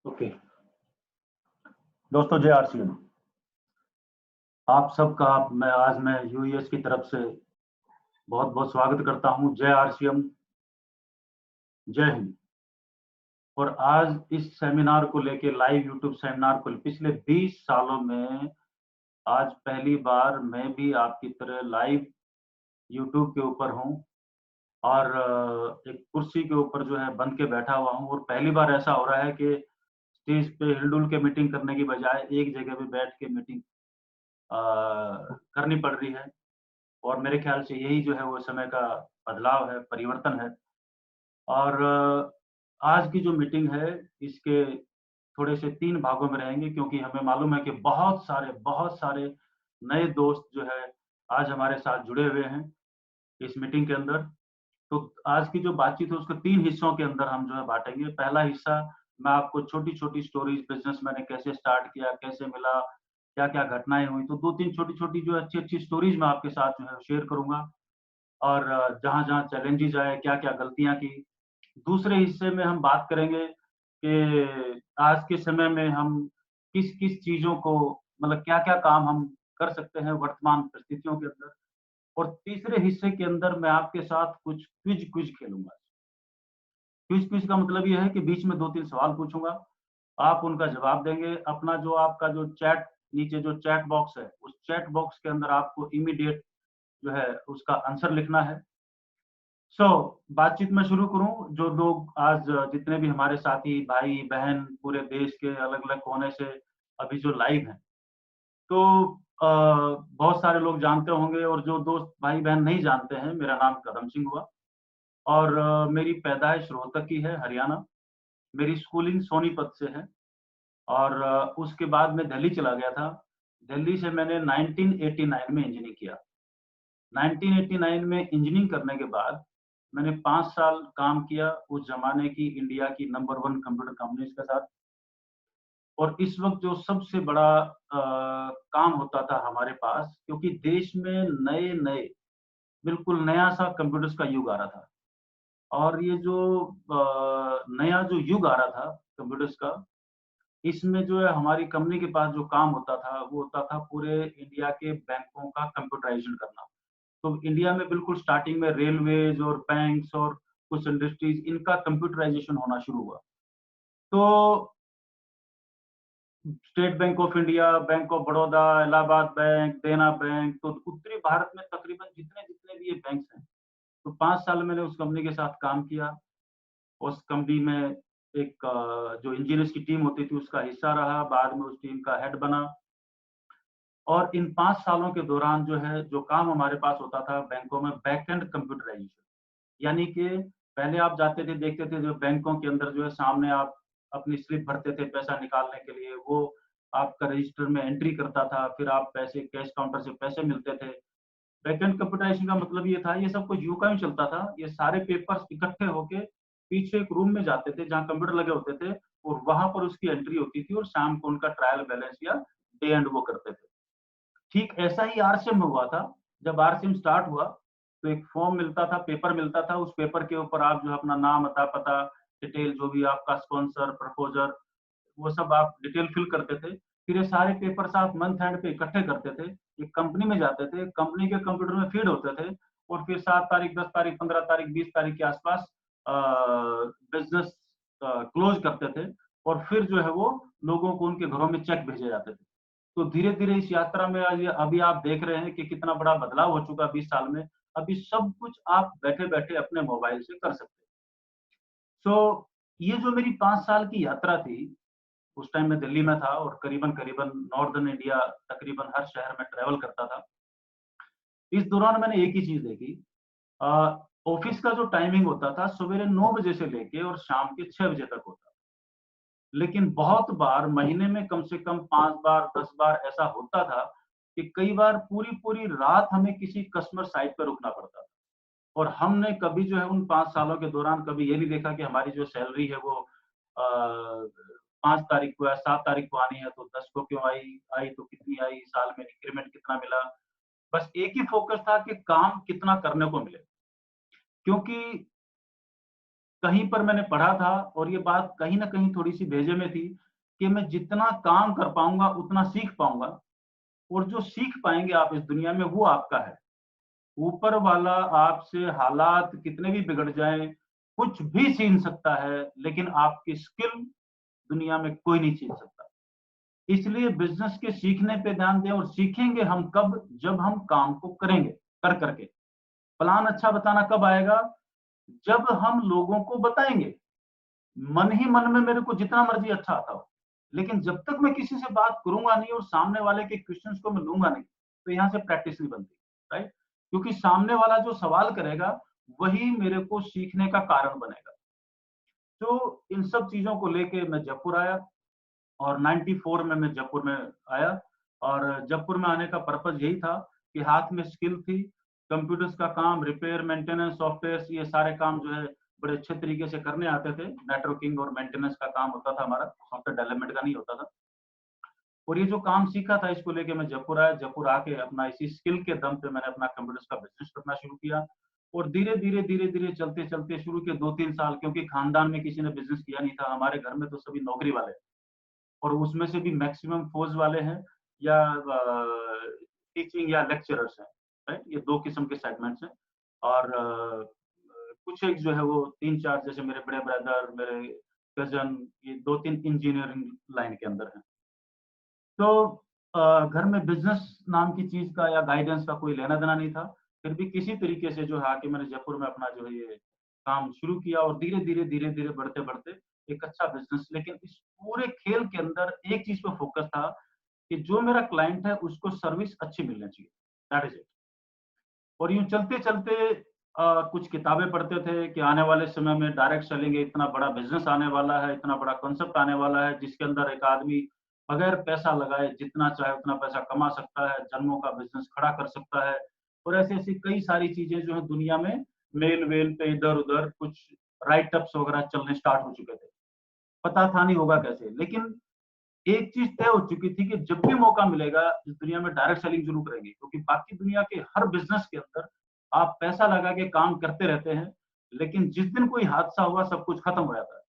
Okay. दोस्तों, जय RCM. आप सबका मैं यूएस की तरफ से बहुत बहुत स्वागत करता हूं। जय आरसीएम, जय हिंद। और आज इस सेमिनार को लेके, लाइव यूट्यूब सेमिनार को, पिछले 20 सालों में आज पहली बार मैं भी आपकी तरह लाइव यूट्यूब के ऊपर हूं और एक कुर्सी के ऊपर जो है बंध के बैठा हुआ हूं। और पहली बार ऐसा हो रहा है कि स्टेज पे हिलडुल के मीटिंग करने की बजाय एक जगह पे बैठ के मीटिंग करनी पड़ रही है। और मेरे ख्याल से यही जो है वो समय का बदलाव है, परिवर्तन है। और आज की जो मीटिंग है, इसके थोड़े से 3 भागों में रहेंगे, क्योंकि हमें मालूम है कि बहुत सारे नए दोस्त जो है आज हमारे साथ जुड़े हुए हैं इस मीटिंग के अंदर। तो आज की जो बातचीत है उसको 3 हिस्सों के अंदर हम जो है बाँटेंगे। पहला हिस्सा, मैं आपको छोटी-छोटी स्टोरीज़, बिज़नेस मैंने कैसे स्टार्ट किया, कैसे मिला, क्या-क्या घटनाएँ हुई, तो 2-3 छोटी-छोटी जो अच्छी-अच्छी स्टोरीज़ मैं आपके साथ जो है शेयर करूँगा। और जहाँ-जहाँ चैलेंजेज़ आए, क्या-क्या गलतियाँ की। दूसरे हिस्से में हम बात करेंगे कि आज के समय में हम किस-किस चीज़ों को, मतलब क्या-क्या काम हम कर सकते हैं वर्तमान परिस्थितियों के अंदर। और तीसरे हिस्से के अंदर मैं आपके साथ कुछ क्विज़ खेलूँगा। क्विज़ का मतलब ये है कि बीच में 2-3 सवाल पूछूँगा, आप उनका जवाब देंगे। अपना जो आपका जो चैट, नीचे जो चैट बॉक्स है, उस चैट बॉक्स के अंदर आपको इमीडिएट जो है उसका आंसर लिखना है। बातचीत मैं शुरू करूँ। जो लोग आज जितने भी हमारे साथी, भाई-बहन पूरे देश के अलग-अलग कोने से अभी जो लाइव हैं, तो बहुत सारे लोग जानते होंगे, और जो दोस्त भाई-बहन नहीं जानते हैं, मेरा नाम कदम सिंह हुआ और मेरी पैदाइश रोहतक की है, हरियाणा। मेरी स्कूलिंग सोनीपत से है और उसके बाद मैं दिल्ली चला गया था। दिल्ली से मैंने 1989 में इंजीनियरिंग किया। 1989 में इंजीनियरिंग करने के बाद मैंने 5 साल काम किया उस ज़माने की इंडिया की नंबर 1 कंप्यूटर कंपनीज़ के साथ। और इस वक़्त जो सबसे बड़ा काम होता था हमारे पास, क्योंकि देश में नए-नए, बिल्कुल नया-सा कंप्यूटर्स का युग आ रहा था। और ये जो नया जो युग आ रहा था कंप्यूटर्स का, इसमें जो है हमारी कंपनी के पास जो काम होता था, वो होता था पूरे इंडिया के बैंकों का कंप्यूटराइज़ेशन करना। तो इंडिया में बिल्कुल स्टार्टिंग में रेलवेज़ और बैंक्स और कुछ इंडस्ट्रीज़, इनका कंप्यूटराइज़ेशन होना शुरू हुआ। तो state bank of India, bank of Baroda, Allahabad bank, देना बैंक, तो उत्तरी भारत में तकरीबन जितने-जितने भी ये बैंक्स हैं, तो 5 साल मैंने उस कंपनी के साथ काम किया। उस कंपनी में एक जो इंजीनियर्स की टीम होती थी उसका हिस्सा रहा, बाद में उस टीम का हेड बना। और इन 5 सालों के दौरान जो है, जो काम हमारे पास होता था बैंकों में, बैक एंड कंप्यूटराइज़ेशन। यानी कि पहले आप जाते थे, देखते थे जो बैंकों के अंदर जो है, सामने आप अपनी स्लिप भरते थे पैसा निकालने के लिए, वो आपका रजिस्टर में एंट्री करता था, फिर आप पैसे कैश काउंटर से पैसे मिलते थे। बैकएंड कंप्यूटराइज़ेशन का मतलब ये था, ये सब कुछ यूँ का यूँ चलता था। ये सारे पेपर्स इकट्ठे होके पीछे एक रूम में जाते थे जहाँ कंप्यूटर लगे होते थे, और वहाँ पर उसकी एंट्री होती थी और शाम को उनका ट्रायल बैलेंस या डे एंड वो करते थे। ठीक ऐसा ही आरसीएम में हुआ था। जब आरसीएम स्टार्ट हुआ, तो एक फॉर्म मिलता था, पेपर मिलता था, उस पेपर के ऊपर आप जो है अपना नाम, अता-पता, डिटेल जो भी आपका स्पॉन्सर, प्रपोज़र, वो सब आप डिटेल फिल करते थे। फिर ये सारे पेपर्स आप मंथ एंड पे इकट्ठे करते थे, एक कंपनी में जाते थे, कंपनी के कंप्यूटर में फीड होते थे, और फिर 7 तारीख, 10 तारीख, 15 तारीख, 20 तारीख के आसपास अ, बिज़नेस क्लोज़ करते थे, और फिर जो है वो लोगों को उनके घरों में चेक भेजे जाते थे। तो धीरे-धीरे इस यात्रा में आज ये अभी आप देख रहे हैं कि कितना बड़ा बदलाव हो चुका है 20 साल में। अभी सब कुछ आप बैठे-बैठे अपने मोबाइल से कर सकते हैं। सो ये जो मेरी 5 साल की यात्रा थी, उस टाइम मैं दिल्ली में था और करीबन-करीबन नॉर्दर्न इंडिया, तकरीबन हर शहर में ट्रैवल करता था। इस दौरान मैंने एक ही चीज़ देखी, अ, ऑफ़िस का जो टाइमिंग होता था सवेरे 9 बजे से लेके और शाम के 6 बजे तक होता। लेकिन बहुत बार महीने में कम से कम 5 बार, 10 बार ऐसा होता था कि कई बार पूरी-पूरी रात हमें किसी कस्टमर साइट पे रुकना पड़ता था। और हमने कभी जो है उन 5 सालों के दौरान कभी ये नहीं देखा कि हमारी जो सैलरी है वो 5 तारीख को या 7 तारीख को आनी है, तो 10 को क्यों आई, आई तो कितनी आई, साल में इंक्रीमेंट कितना मिला। बस एक ही फ़ोकस था कि काम कितना करने को मिले। क्योंकि कहीं पर मैंने पढ़ा था और ये बात कहीं न कहीं थोड़ी-सी भेजे में थी कि मैं जितना काम कर पाऊँगा, उतना सीख पाऊँगा और जो सीख पाएँगे आप इस दुनिया में वो आपका है। ऊपर वाला आपसे हालात कितने भी बिगड़ जाएँ, कुछ भी छीन सकता है, लेकिन आपकी स्किल दुनिया में कोई नहीं छीन सकता। इसलिए बिज़नेस के सीखने पे ध्यान दें और सीखेंगे हम कब? जब हम काम को करेंगे, कर के। प्लान अच्छा बताना कब आएगा? जब हम लोगों को बताएँगे। मन ही मन में मेरे को जितना मर्ज़ी अच्छा आता हो, लेकिन जब तक मैं किसी से बात करूँगा नहीं और सामने वाले के क्वेश्चन्स को मैं लूँगा नहीं, तो यहाँ से प्रैक्टिस नहीं बनती, राइट? क्योंकि सामने वाला जो सवाल करेगा, वही मेरे को सीखने का कारण बनेगा। तो इन सब चीज़ों को लेके मैं जयपुर आया और 94 में मैं जयपुर में आया और जयपुर में आने का पर्पज़ यही था कि हाथ में स्किल थी, कंप्यूटर्स का काम, रिपेयर, मेंटेनेंस, सॉफ्टवेयर्स ये सारे काम जो है बड़े अच्छे तरीके से करने आते थे। नेटवर्किंग और मेंटेनेंस का काम होता था हमारा, सॉफ्टवेयर डेवलपमेंट का नहीं होता था। और ये जो काम सीखा था इसको लेके मैं जयपुर आया, जयपुर आके अपना इसी स्किल के दम पे मैंने अपना कंप्यूटर्स का बिज़नेस करना शुरू किया और धीरे-धीरे, धीरे-धीरे, चलते-चलते शुरू के 2-3 साल क्योंकि खानदान में किसी ने बिज़नेस किया नहीं था, हमारे घर में तो सभी नौकरी वाले और उसमें से भी मैक्सिमम फौज वाले हैं या टीचिंग या लेक्चरर्स हैं, राइट? ये 2 किस्म के सेगमेंट्स हैं और कुछ एक जो है वो 3-4 जैसे मेरे बड़े ब्रदर, मेरे कज़न ये 2-3 इंजीनियरिंग लाइन के अंदर हैं। तो घर में बिज़नेस नाम की चीज़ का या गाइडेंस का कोई लेना-देना नहीं था। फिर भी किसी तरीके से जो है आके मैंने जयपुर में अपना जो है ये काम शुरू किया और धीरे-धीरे, धीरे-धीरे, बढ़ते-बढ़ते एक अच्छा बिज़नेस लेकिन इस पूरे खेल के अंदर एक चीज़ पे फ़ोकस था कि जो मेरा क्लाइंट है उसको सर्विस अच्छी मिलनी चाहिए। That is it. और यूँ चलते-चलते कुछ किताबें पढ़ते थे कि आने वाले समय में डायरेक्ट सेलिंग इतना बड़ा बिज़नेस आने वाला है, इतना बड़ा कॉन्सेप्ट आने वाला है, जिसके अंदर एक आदमी बगैर पैसा लगाए जितना चाहे उतना पैसा कमा सकता है, जन्मों का बिज़नेस खड़ा कर सकता है। और ऐसी-ऐसी कई सारी चीज़ें जो हैं दुनिया में मेल-वेल पे इधर-उधर कुछ राइट-अप्स वगैरह चलने स्टार्ट हो चुके थे। पता था नहीं होगा कैसे, लेकिन एक चीज़ तय हो चुकी थी कि जब भी मौका मिलेगा, इस दुनिया में डायरेक्ट सेलिंग ज़रूर करेंगे क्योंकि बाकी दुनिया के हर बिज़नेस के अंदर आप पैसा लगा के काम करते रहते हैं, लेकिन जिस दिन कोई हादसा हुआ सब कुछ खत्म हो जाता है।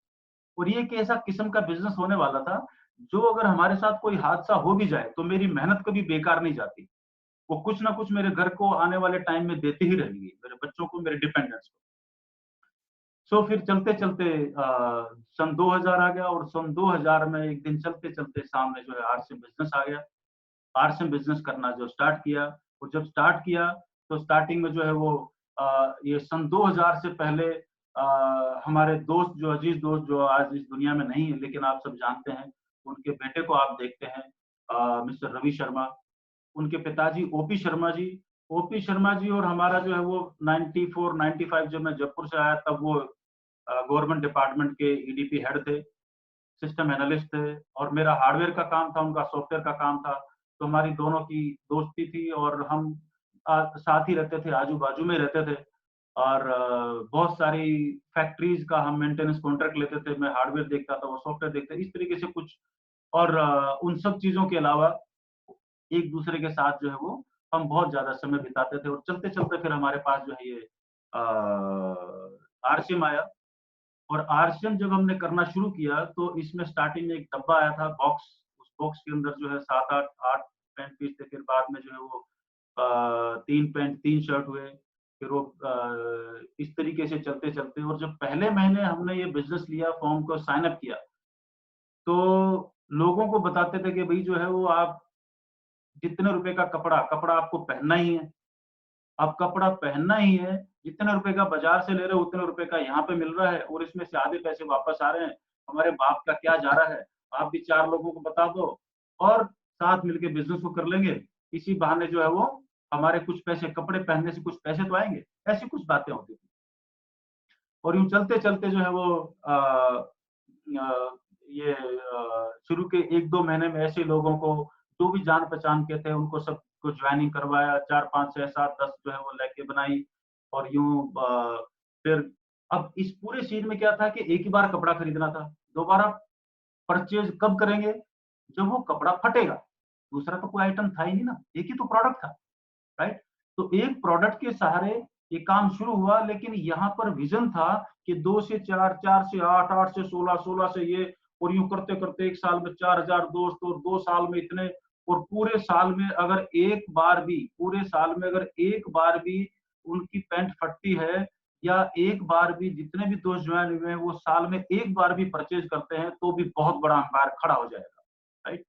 और ये एक ऐसा किस्म का बिज़नेस होने वाला था, जो अगर हमारे साथ कोई हादसा हो भी जाए, तो मेरी मेहनत कभी बेकार नहीं जाती। वो कुछ ना कुछ मेरे घर को आने वाले टाइम में देती ही रहेंगी, मेरे बच्चों को, मेरे डिपेंडेंट्स को। सो फिर चलते-चलते सन 2000 आ गया और सन 2000 में एक दिन चलते-चलते सामने जो है आरसीएम बिज़नेस आ गया। आरसीएम बिज़नेस करना जो स्टार्ट किया और जब स्टार्ट किया तो स्टार्टिंग में जो है वो ये सन 2000 से पहले हमारे दोस्त जो अज़ीज़ दोस्त जो आज इस दुनिया में नहीं है लेकिन आप सब जानते हैं, उनके बेटे को आप देखते हैं मिस्टर रवि शर्मा, उनके पिताजी ओपी शर्मा जी। ओपी शर्मा जी और हमारा जो है वो 94-95 जब मैं जयपुर से आया तब वो गवर्नमेंट डिपार्टमेंट के ईडीपी हेड थे, सिस्टम एनालिस्ट थे और मेरा हार्डवेयर का काम था, उनका सॉफ्टवेयर का काम था। तो हमारी दोनों की दोस्ती थी और हम साथ ही रहते थे, आजू-बाजू में रहते थे और बहुत सारी फैक्ट्रीज़ का हम मेंटेनेंस कॉन्ट्रैक्ट लेते थे। मैं हार्डवेयर देखता था, वो सॉफ्टवेयर देखते इस तरीके से कुछ और उन सब चीज़ों के अलावा एक-दूसरे के साथ जो है वो हम बहुत ज़्यादा समय बिताते थे और चलते-चलते फिर हमारे पास जो है ये अ, आरसीएम आया और आरसीएम जब हमने करना शुरू किया, तो इसमें स्टार्टिंग में एक डब्बा आया था बॉक्स, उस बॉक्स के अंदर जो है 7-8 8 पैंट पीस थे, फिर बाद में जो है वो 3 पैंट, 3 शर्ट हुए, फिर वो इस तरीके से चलते-चलते और जब पहले महीने हमने ये बिज़नेस लिया, फॉर्म को साइन अप किया, तो लोगों को बताते थे कि भई जो है वो आप जितने रुपए का कपड़ा, कपड़ा आपको पहनना ही है। अब कपड़ा पहनना ही है, जितने रुपए का बाज़ार से ले रहे हो उतने रुपए का यहाँ पे मिल रहा है और इसमें से आधे पैसे वापस आ रहे हैं, हमारे बाप का क्या जा रहा है, आप भी 4 लोगों को बता दो और साथ मिलके बिज़नेस को कर लेंगे। इसी बहाने जो है वो हमारे कुछ पैसे कपड़े पहनने से कुछ पैसे तो आएँगे, ऐसी कुछ बातें होती थी। और यूँ चलते-चलते जो है वो ये शुरू के 1-2 महीने में ऐसे लोगों को जो भी जान-पहचान के थे उनको सबको जॉइनिंग करवाया, 4, 5, 6, 7, 10 जो है वो लेके बनाई और यूँ फिर अब इस पूरे सीन में क्या था कि एक ही बार कपड़ा खरीदना था, दोबारा परचेज़ कब करेंगे? जब वो कपड़ा फटेगा, दूसरा तो कोई आइटम था ही नहीं ना, एक ही तो प्रोडक्ट था, राइट? तो एक प्रोडक्ट के सहारे ये काम शुरू हुआ, लेकिन यहाँ पर विजन था कि 2 से 4, 4 से 8, 8 से 16, 16 से ये, और यूं करते करते एक साल में 4,000 दोस्त, और 2 साल में इतने, और पूरे साल में अगर एक बार भी, पूरे साल में अगर एक बार भी उनकी पैंट फटती है, या एक बार भी जितने भी दोस्त ज्वाइन हुए हैं वो साल में एक बार भी परचेज करते हैं, तो भी बहुत बड़ा अंपायर खड़ा हो जाएगा, राइट।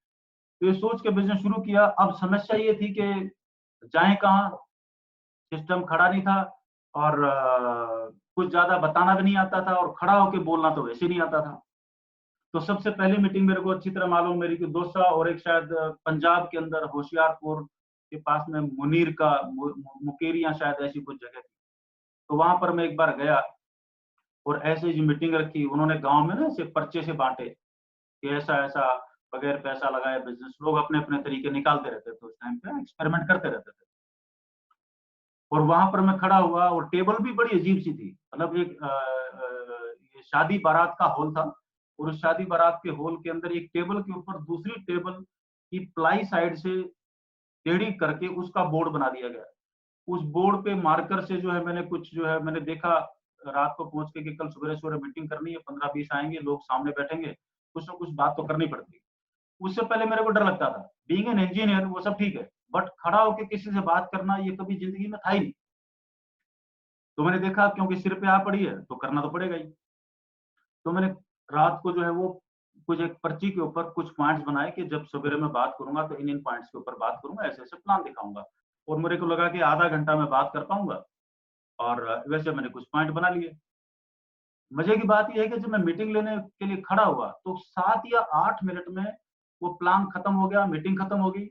तो ये सोच के बिजनेस शुरू किया। अब समस्या ये थी कि जाए कहाँ, सिस्टम खड़ा नहीं था, और कुछ ज्यादा बताना भी नहीं आता था, और खड़ा होके बोलना तो वैसे नहीं आता था। तो सबसे पहली मीटिंग मेरे को अच्छी तरह मालूम, मेरी की दोसा, और एक शायद पंजाब के अंदर होशियारपुर के पास में मुनीर का मुकेरिया शायद ऐसी कुछ जगह थी। तो वहां पर मैं एक बार गया, और ऐसे ही मीटिंग रखी, उन्होंने गांव में ना ऐसे पर्चे से बांटे कि ऐसा ऐसा बगैर पैसा लगाए बिजनेस, लोग अपने अपने तरीके निकालते रहते थे, उस टाइम पे एक्सपेरिमेंट करते रहते थे। और वहां पर मैं खड़ा हुआ, और टेबल भी बड़ी अजीब सी थी, मतलब एक ये शादी बारात का हॉल था, और उस शादी बारात के हॉल के अंदर एक टेबल के ऊपर दूसरी टेबल की प्लाई साइड से टेढ़ी करके उसका बोर्ड बना दिया गया। उस बोर्ड पे मार्कर से जो है मैंने कुछ जो है मैंने देखा रात को पहुंच के कि कल सवेरे सवेरे मीटिंग करनी है, 15-20 आएंगे लोग, सामने बैठेंगे, कुछ ना कुछ बात तो करनी पड़ती है। उससे पहले मेरे को डर लगता था, बीइंग एन इंजीनियर वो सब ठीक है, बट खड़ा होकर किसी से बात करना ये कभी जिंदगी में था ही नहीं। तो मैंने देखा क्योंकि सिर पे आ पड़ी है तो करना तो पड़ेगा ही। तो मैंने रात को जो है वो कुछ एक पर्ची के ऊपर कुछ पॉइंट्स बनाए कि जब सवेरे मैं बात करूंगा तो इन इन पॉइंट्स के ऊपर बात करूंगा, ऐसे ऐसे प्लान दिखाऊंगा। और मेरे को लगा कि आधा घंटा मैं बात कर पाऊंगा, और वैसे मैंने कुछ पॉइंट बना लिए। मजे की बात यह है कि जब मैं मीटिंग लेने के लिए खड़ा हुआ तो 7 या 8 मिनट में वो प्लान खत्म हो गया, मीटिंग खत्म हो गई।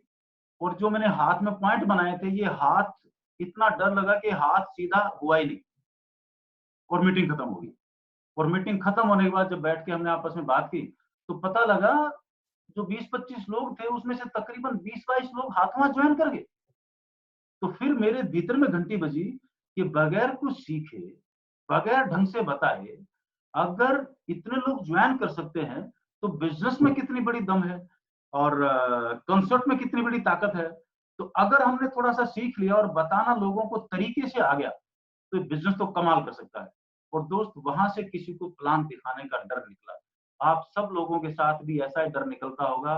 और जो मैंने हाथ में पॉइंट बनाए थे, ये हाथ, इतना डर लगा कि हाथ सीधा हुआ ही नहीं, और मीटिंग खत्म हो गई। और मीटिंग खत्म होने के बाद जब बैठ के हमने आपस में बात की, तो पता लगा जो 20-25 लोग थे उसमें से तकरीबन 20-22 लोग हाथों हाथ ज्वाइन कर गए। तो फिर मेरे भीतर में घंटी बजी कि बगैर कुछ सीखे, बगैर ढंग से बताए, अगर इतने लोग ज्वाइन कर सकते हैं, तो बिजनेस में कितनी बड़ी दम है, और कंसर्ट में कितनी बड़ी ताकत है। तो अगर हमने थोड़ा सा सीख लिया और बताना लोगों को तरीके से आ गया, तो बिजनेस तो कमाल कर सकता है। और दोस्त, वहां से किसी को प्लान दिखाने का डर निकला। आप सब लोगों के साथ भी ऐसा ही डर निकलता होगा।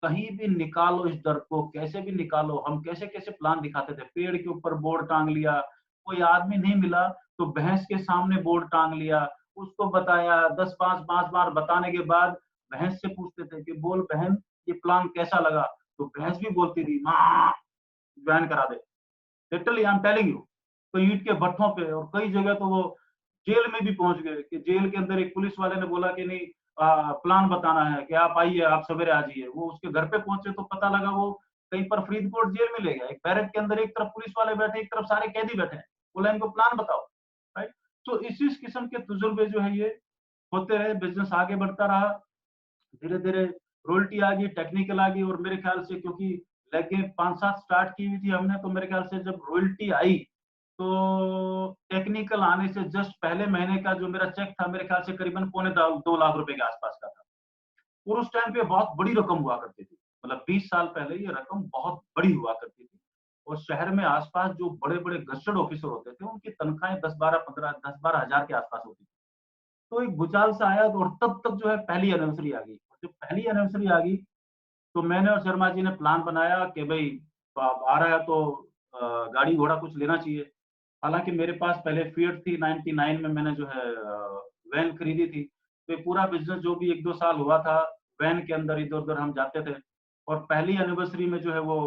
कहीं भी निकालो इस डर को, कैसे भी निकालो। हम कैसे कैसे प्लान दिखाते थे, पेड़ के ऊपर बोर्ड टांग लिया, कोई आदमी नहीं मिला तो भैंस के सामने बोर्ड टांग लिया, उसको बताया, 10 5 5 बार बताने के बाद भैंस से पूछते थे कि बोल बहन, ये प्लान कैसा लगा। तो भैंस भी बोलती थी माँ, ज्वाइन करा दे। Literally I am telling you. तो ईंट के भट्ठों पे, और कई जगह तो वो जेल में भी पहुंच गए कि जेल के अंदर एक पुलिस वाले ने बोला कि नहीं, प्लान बताना है कि आप आइए, आप सवेरे आ जाइए। वो उसके घर पे पहुंचे तो पता लगा वो कहीं पर फरीदकोट जेल में ले गया। एक बैरक के अंदर एक तरफ पुलिस वाले बैठे, एक तरफ सारे कैदी बैठे हैं, बोला इनको प्लान बताओ, राइट। तो इस किस्म के तजुर्बे जो है ये होते रहे, बिजनेस आगे बढ़ता रहा। धीरे धीरे रॉयल्टी आ गई, टेक्निकल आ गई, और मेरे ख्याल से क्योंकि लेगे 5-7 स्टार्ट की हुई थी हमने, तो मेरे ख्याल से जब रॉयल्टी आई तो टेक्निकल आने से जस्ट पहले महीने का जो मेरा चेक था, मेरे ख्याल से करीबन 2.25 लाख रुपए के आसपास का था। और उस टाइम पे बहुत बड़ी रकम हुआ करती थी, मतलब 20 साल पहले ये रकम बहुत बड़ी हुआ करती थी। और शहर में आसपास जो बड़े बड़े गस्टर्ड ऑफिसर होते थे, उनकी तनख्वाहें 10-12 हजार के आसपास होती थी। तो एक भूचाल सा आया, और तब तक जो है पहली एनिवर्सरी आ गई। और जब पहली एनिवर्सरी आ गई, तो मैंने और शर्मा जी ने प्लान बनाया कि भाई आ रहा है तो गाड़ी घोड़ा कुछ लेना चाहिए। हालांकि मेरे पास पहले फिएट थी, 99 में मैंने जो है वैन खरीदी थी। तो ये पूरा बिजनेस जो भी 1-2 साल हुआ था, वैन के अंदर इधर उधर हम जाते थे। और पहली एनिवर्सरी में जो है वो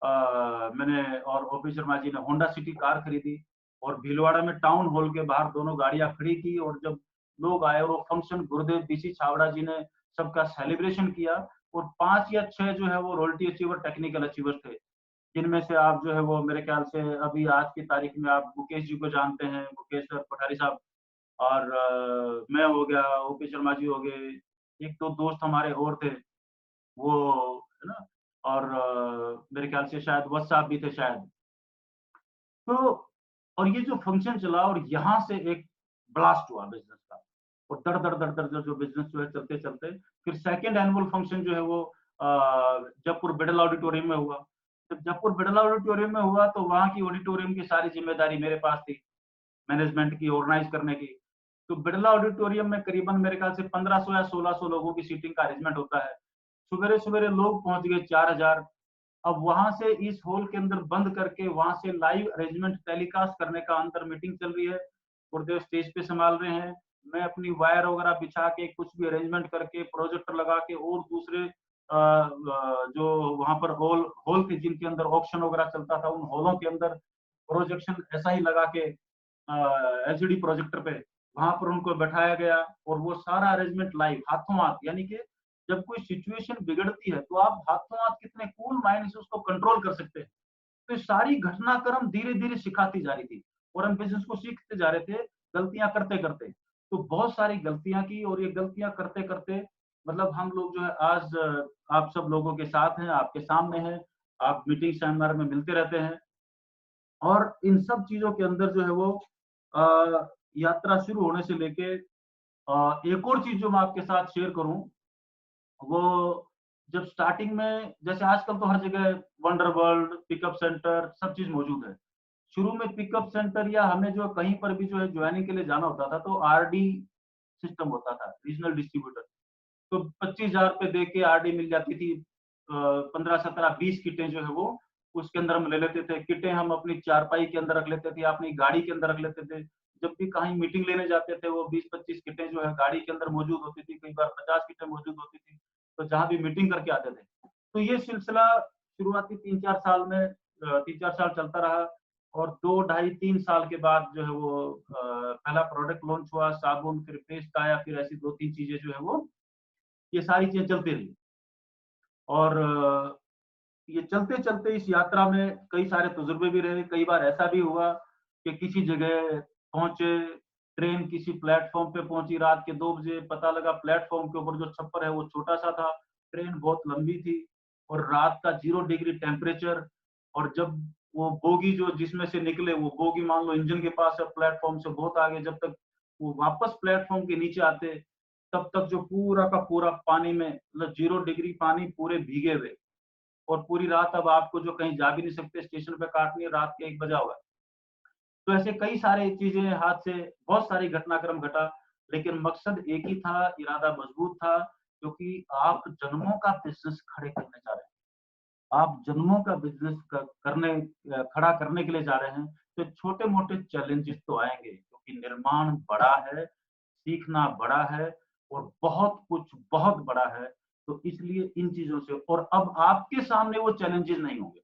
मैंने और ओपी शर्मा जी ने होंडा सिटी कार खरीदी, और भीलवाड़ा में टाउन हॉल के बाहर दोनों गाड़ियां खड़ी की। और जब लोग आए, और वो फंक्शन गुरुदेव बीसी छावड़ा जी ने सबका सेलिब्रेशन किया। और 5 या 6 जो है वो रॉयल्टी अचीवर, टेक्निकल अचीवर थे, जिनमें से आप जो है वो मेरे ख्याल से अभी आज की तारीख में आप मुकेश जी को जानते हैं, मुकेश पठारी साहब। और मैं हो गया, ओपी शर्मा जी हो गए, एक दो दोस्त हमारे और थे, वो है ना। और मेरे ख्याल से शायद वत्स साहब भी थे शायद। तो और ये जो फंक्शन चला, और यहाँ से एक ब्लास्ट हुआ बिजनेस का, और दर दर दर दर दर जो बिजनेस जो है चलते चलते, फिर सेकंड एनुअल फंक्शन जो है वो जयपुर बिडल ऑडिटोरियम में हुआ। जब जयपुर बिडल ऑडिटोरियम में हुआ तो वहाँ की ऑडिटोरियम की सारी जिम्मेदारी मेरे पास थी। मैनेजमेंट की ऑर्गेनाइज करने की। तो बिरला ऑडिटोरियम में करीबन मेरे ख्याल से 1500 या 1600 लोगों की सीटिंग का अरेंजमेंट होता है। सवेरे-सवेरे लोग पहुँच गए 4000। अब वहाँ से इस हॉल के अंदर बंद करके वहाँ से लाइव अरेंजमेंट टेलीकास्ट करने का अंदर मीटिंग चल रही है। गुरुदेव स्टेज पे संभाल रहे हैं। मैं अपनी वायर वगैरह बिछा के कुछ भी अरेंजमेंट करके प्रोजेक्टर लगा के और दूसरे जो वहाँ पर हॉल हॉल थे जिनके अंदर ऑक्शन वगैरह चलता था, उन हॉलों के अंदर प्रोजेक्शन ऐसा ही लगा के एलसीडी प्रोजेक्टर पे वहां पर उनको बैठाया गया और वो सारा अरेंजमेंट लाइव हाथों हाथ, यानी कि जब कोई सिचुएशन बिगड़ती है तो आप हाथों हाथ कितने कूल माइंड से उसको कंट्रोल कर सकते हैं। तो ये सारी घटनाक्रम धीरे धीरे सिखाती जा रही थी और हम बिजनेस को सीखते जा रहे थे गलतियां करते करते। तो बहुत सारी गलतियां की और ये गलतियां करते करते मतलब हम लोग जो है आज आप सब लोगों के साथ हैं, आपके सामने हैं, आप मीटिंग सेमिनार में मिलते रहते हैं और इन सब चीज़ों के अंदर जो है वो यात्रा शुरू होने से लेके एक और चीज़ जो मैं आपके साथ शेयर करूँ, वो जब स्टार्टिंग में जैसे आजकल तो हर जगह वंडर वर्ल्ड, पिकअप सेंटर सब चीज़ मौजूद है। शुरू में पिकअप सेंटर या हमें जो कहीं पर भी जो है जॉइनिंग के लिए जाना होता था, तो आरडी सिस्टम होता था, रीजनल डिस्ट्रीब्यूटर। तो 25,000 रुपए दे के आरडी मिल जाती थी। 15, 17, 20 किटें जो है वो उसके अंदर हम ले लेते थे। किटें हम अपनी चारपाई के अंदर रख लेते थे, अपनी गाड़ी के अंदर रख लेते थे। जब भी कहीं मीटिंग लेने जाते थे, वो 20-25 किटें जो है गाड़ी के अंदर मौजूद होती थी, कई बार 50 किटें मौजूद होती थी, तो जहाँ भी मीटिंग करके आते थे। तो ये सिलसिला शुरुआती 3-4 साल में 3-4 साल चलता रहा और 2 ढाई 3 साल के बाद जो है वो पहला प्रोडक्ट लॉन्च हुआ, साबुन, फिर पेस्ट आया, फिर ऐसी 2-3 चीज़ें जो है वो ये सारी चीज़ें चलती रही और ये चलते-चलते इस यात्रा में कई सारे तजुर्बे भी रहे। कई बार ऐसा भी हुआ कि किसी जगह पहुँचे, ट्रेन किसी प्लेटफ़ॉर्म पे पहुँची रात के 2 बजे, पता लगा प्लेटफ़ॉर्म के ऊपर जो छप्पर है वो छोटा-सा था, ट्रेन बहुत लंबी थी और रात का 0 डिग्री टेम्परेचर और जब वो बोगी जो जिसमें से निकले, वो बोगी मान लो इंजन के पास है, प्लेटफ़ॉर्म से बहुत आगे, जब तक वो वापस प्लेटफ़ॉर्म के नीचे आते, तब तक जो पूरा का पूरा पानी में मतलब 0 डिग्री पानी पूरे भीगे हुए और पूरी रात अब आपको जो कहीं जा भी नहीं सकते, स्टेशन पे काटनी है, रात के 1 बजा हुआ है। तो ऐसे कई सारी चीज़ें हाथ से बहुत सारी घटनाक्रम घटा, लेकिन मकसद एक ही था, इरादा मज़बूत था, क्योंकि आप जन्मों का बिज़नेस खड़े करने जा रहे हैं। आप जन्मों का बिज़नेस खड़ा करने के लिए जा रहे हैं, तो छोटे-मोटे चैलेंजेस तो आएँगे, क्योंकि निर्माण बड़ा है, सीखना बड़ा है और बहुत कुछ बहुत बड़ा है। तो इसलिए इन चीज़ों से और अब आपके सामने वो चैलेंजेस नहीं होंगे।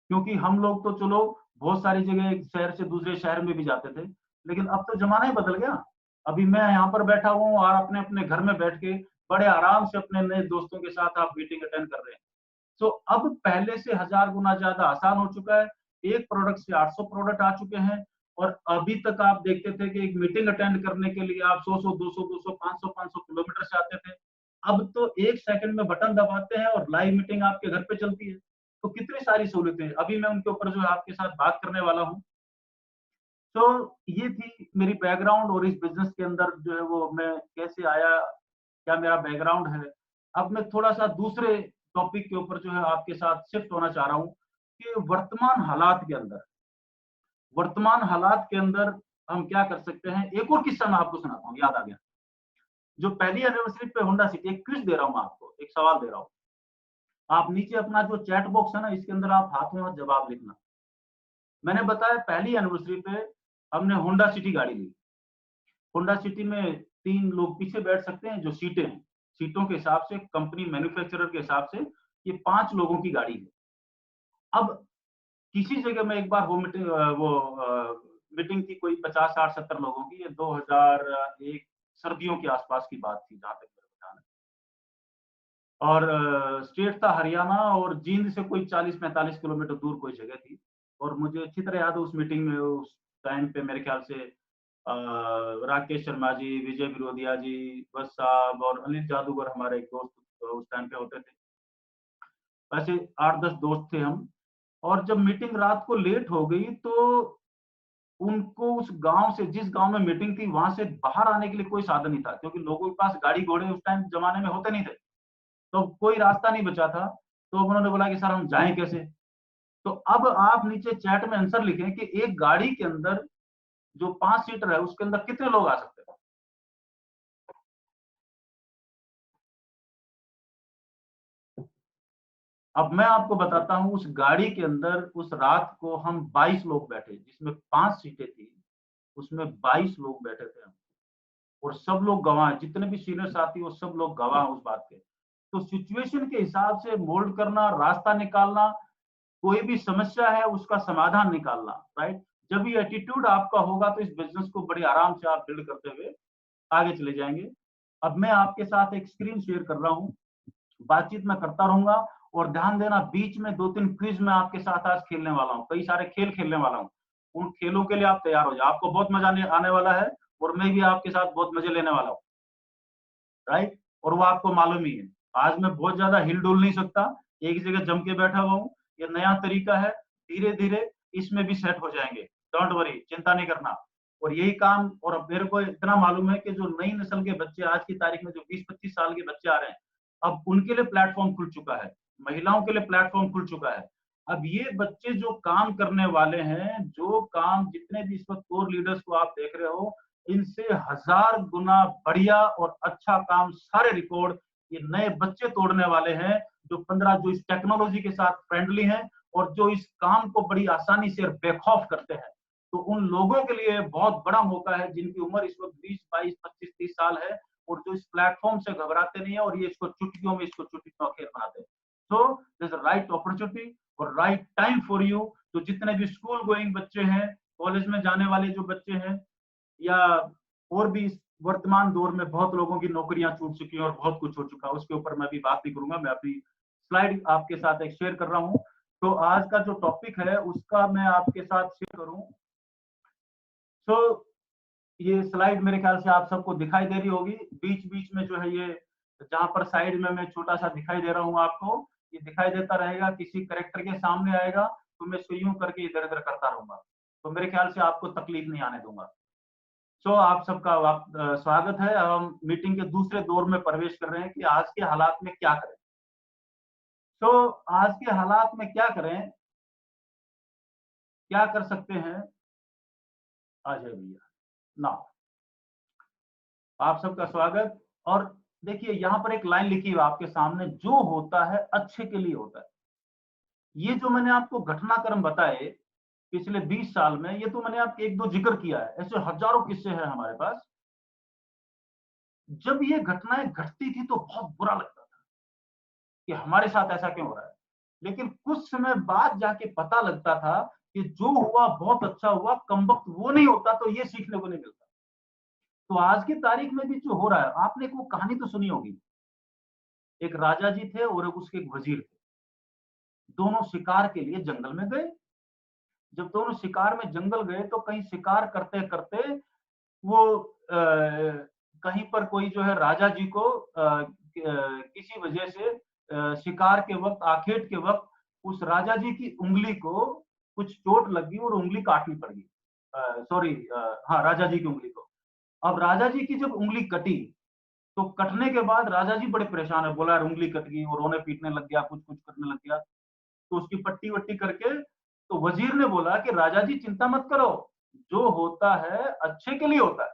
क्योंकि हम लोग तो चलो बहुत सारी जगह एक शहर से दूसरे शहर में भी जाते थे, लेकिन अब तो ज़माना ही बदल गया। अभी मैं यहाँ पर बैठा हुआ हूँ और अपने-अपने घर में बैठ के बड़े आराम से अपने नए दोस्तों के साथ आप मीटिंग अटेंड कर रहे हैं। तो अब पहले से 1000 गुना ज़्यादा आसान हो चुका है। एक प्रोडक्ट से 800 प्रोडक्ट आ चुके हैं और अभी तक आप देखते थे कि एक मीटिंग अटेंड करने के लिए आप 100-100, 200-200, 500-500 किलोमीटर से आते थे। अब तो 1 सेकंड में बटन दबाते हैं और लाइव मीटिंग आपके घर पे चलती है। तो कितनी सारी सहूलियतें हैं। अभी मैं उनके ऊपर जो है आपके साथ बात करने वाला हूँ। तो ये थी मेरी बैकग्राउंड और इस बिज़नेस के अंदर जो है वो मैं कैसे आया, क्या मेरा बैकग्राउंड है। अब मैं थोड़ा-सा दूसरे टॉपिक के ऊपर जो है आपके साथ शिफ्ट होना चाह रहा हूँ कि वर्तमान हालात के अंदर हम क्या कर सकते हैं। एक और किस्सा मैं आपको सुनाता हूँ, याद आ गया। जो पहली एनिवर्सरी पे होंडा सिटी एक क्विज़ दे रहा हूँ मैं आपको, एक सवाल दे रहा हूँ। आप नीचे अपना जो चैट बॉक्स है ना, इसके अंदर आप हाथों हाथ जवाब लिखना। मैंने बताया पहली एनिवर्सरी पे हमने होंडा सिटी गाड़ी ली। होंडा सिटी में 3 लोग पीछे बैठ सकते हैं, जो सीटें हैं। सीटों के हिसाब से कंपनी मैन्युफैक्चरर के हिसाब से ये 5 लोगों की गाड़ी है। अब किसी जगह मैं एक बार मीटिंग थी कोई 50, 60, 70 लोगों की, ये 2001 सर्दियों के आसपास की बात थी जहाँ तक मेरे को ध्यान है। और स्टेट था हरियाणा और जींद से कोई 40-45 किलोमीटर दूर कोई जगह थी और मुझे अच्छी तरह याद है उस मीटिंग में उस टाइम पे मेरे ख्याल से राकेश शर्मा जी, विजय बिरोदिया जी, बस साहब और अनिल जादूगर हमारे एक दोस्त उस टाइम पे होते थे। ऐसे 8-10 दोस्त थे हम और जब मीटिंग रात को लेट हो गई तो उनको उस गाँव से जिस गाँव में मीटिंग थी वहाँ से बाहर आने के लिए कोई साधन नहीं था क्योंकि लोगों के पास गाड़ी-घोड़े उस टाइम ज़माने में होते नहीं थे। तो कोई रास्ता नहीं बचा था, तो उन्होंने बोला कि सर हम जाएँ कैसे? तो अब आप नीचे चैट में आंसर लिखें कि एक गाड़ी के अंदर जो 5 सीटर है उसके अंदर कितने लोग आ सकते हैं? अब मैं आपको बताता हूँ, उस गाड़ी के अंदर उस रात को हम 22 लोग बैठे, जिसमें 5 सीटें थी, उसमें 22 लोग बैठे थे हम। और सब लोग गवाह हैं, जितने भी सीनियर साथी वो सब लोग गवाह हैं उस बात के। तो सिचुएशन के हिसाब से मोल्ड करना, रास्ता निकालना, कोई भी समस्या है उसका समाधान निकालना, राइट? जब ये एटीट्यूड आपका होगा तो इस बिज़नेस को बड़ी आराम से आप बिल्ड करते हुए आगे चले जाएँगे। अब मैं आपके साथ एक स्क्रीन शेयर कर रहा हूँ, बातचीत मैं करता रहूँगा और ध्यान देना, बीच में 2-3 क्विज़ मैं आपके साथ आज खेलने वाला हूँ, कई सारे खेल खेलने वाला हूँ। उन खेलों के लिए आप तैयार हो जाओ, आपको बहुत मज़ा आने आने वाला है और मैं भी आपके साथ बहुत मज़े लेने वाला हूँ, राइट? और वो आपको मालूम ही है। आज मैं बहुत ज़्यादा हिल-डुल नहीं सकता, एक जगह जम के बैठा हुआ हूँ। ये नया तरीका है, धीरे-धीरे इसमें भी सेट हो जाएँगे। डोंट वरी, चिंता नहीं करना। और यही काम, और अब मेरे को इतना मालूम है कि जो नई नस्ल के बच्चे आज की तारीख में जो 20-25 साल के बच्चे आ रहे हैं, अब उनके लिए प्लेटफ़ॉर्म खुल चुका है। महिलाओं के लिए प्लेटफ़ॉर्म खुल चुका है। अब ये बच्चे जो काम करने वाले हैं, जो काम जितने भी इस वक़्त कोर लीडर्स को आप देख रहे हो, इनसे 1000 गुना बढ़िया और अच्छा काम, सारे रिकॉर्ड ये नए बच्चे तोड़ने वाले हैं, जो 15 जो इस टेक्नोलॉजी के साथ फ्रेंडली हैं और जो इस काम को बड़ी आसानी से और बेखौफ करते हैं। तो उन लोगों के लिए बहुत बड़ा मौका है जिनकी उम्र इस वक्त 20, 22, 25, 30 साल है और जो इस प्लेटफॉर्म से घबराते नहीं है और ये इसको चुटकियों में इसको चुटकियों का खेल बनाते हैं। सो दिस राइट अपॉर्चुनिटी और राइट टाइम फॉर यू। तो जितने भी स्कूल गोइंग बच्चे हैं, कॉलेज में जाने वाले जो बच्चे हैं, या और भी इस वर्तमान दौर में बहुत लोगों की नौकरियां छूट चुकी हैं और बहुत कुछ हो चुका है, उसके ऊपर मैं अभी बात नहीं करूंगा। मैं अपनी स्लाइड आपके साथ एक शेयर कर रहा हूं। तो आज का जो टॉपिक है उसका मैं आपके साथ शेयर करूं। सो ये स्लाइड मेरे ख्याल से आप सबको दिखाई दे रही होगी। बीच बीच में जो है ये जहां पर साइड में मैं छोटा सा दिखाई दे रहा हूँ आपको, ये दिखाई देता रहेगा, किसी करेक्टर के सामने आएगा तो मैं इसको यूं करके इधर उधर करता रहूंगा। तो मेरे ख्याल से आपको तकलीफ नहीं आने दूंगा। सो आप सबका स्वागत है। हम मीटिंग के दूसरे दौर में प्रवेश कर रहे हैं कि आज के हालात में क्या करें। सो आज के हालात में क्या करें, क्या कर सकते हैं। आ जाए भैया ना, आप सबका स्वागत। और देखिए यहाँ पर एक लाइन लिखी है आपके सामने, जो होता है अच्छे के लिए होता है। ये जो मैंने आपको घटनाक्रम बताए पिछले 20 साल में, ये तो मैंने आपको एक दो जिक्र किया है, ऐसे हजारों किस्से हैं हमारे पास। जब ये घटनाएं घटती थी तो बहुत बुरा लगता था कि हमारे साथ ऐसा क्यों हो रहा है। लेकिन कुछ समय बाद जाके पता लगता था कि जो हुआ बहुत अच्छा हुआ, कमबख्त वो नहीं होता तो ये सीखने को नहीं मिलता। तो आज की तारीख में भी जो हो रहा है, आपने एक वो कहानी तो सुनी होगी, एक राजा जी थे और उसके एक वजीर थे। दोनों शिकार के लिए जंगल में गए। जब दोनों शिकार में जंगल गए तो कहीं शिकार करते करते वो कहीं पर कोई जो है राजा जी को किसी वजह से शिकार के वक्त, आखेट के वक्त उस राजा जी की उंगली को कुछ चोट लगी और उंगली काटनी पड़ गई। सॉरी, हाँ, राजा जी की उंगली को। अब राजा जी की जब उंगली कटी तो कटने के बाद राजा जी बड़े परेशान है, बोला यार उंगली कट गई, और रोने पीटने लग गया, कुछ कुछ करने लग गया। तो उसकी पट्टी वट्टी करके तो वजीर ने बोला कि राजा जी चिंता मत करो, जो होता है अच्छे के लिए होता है।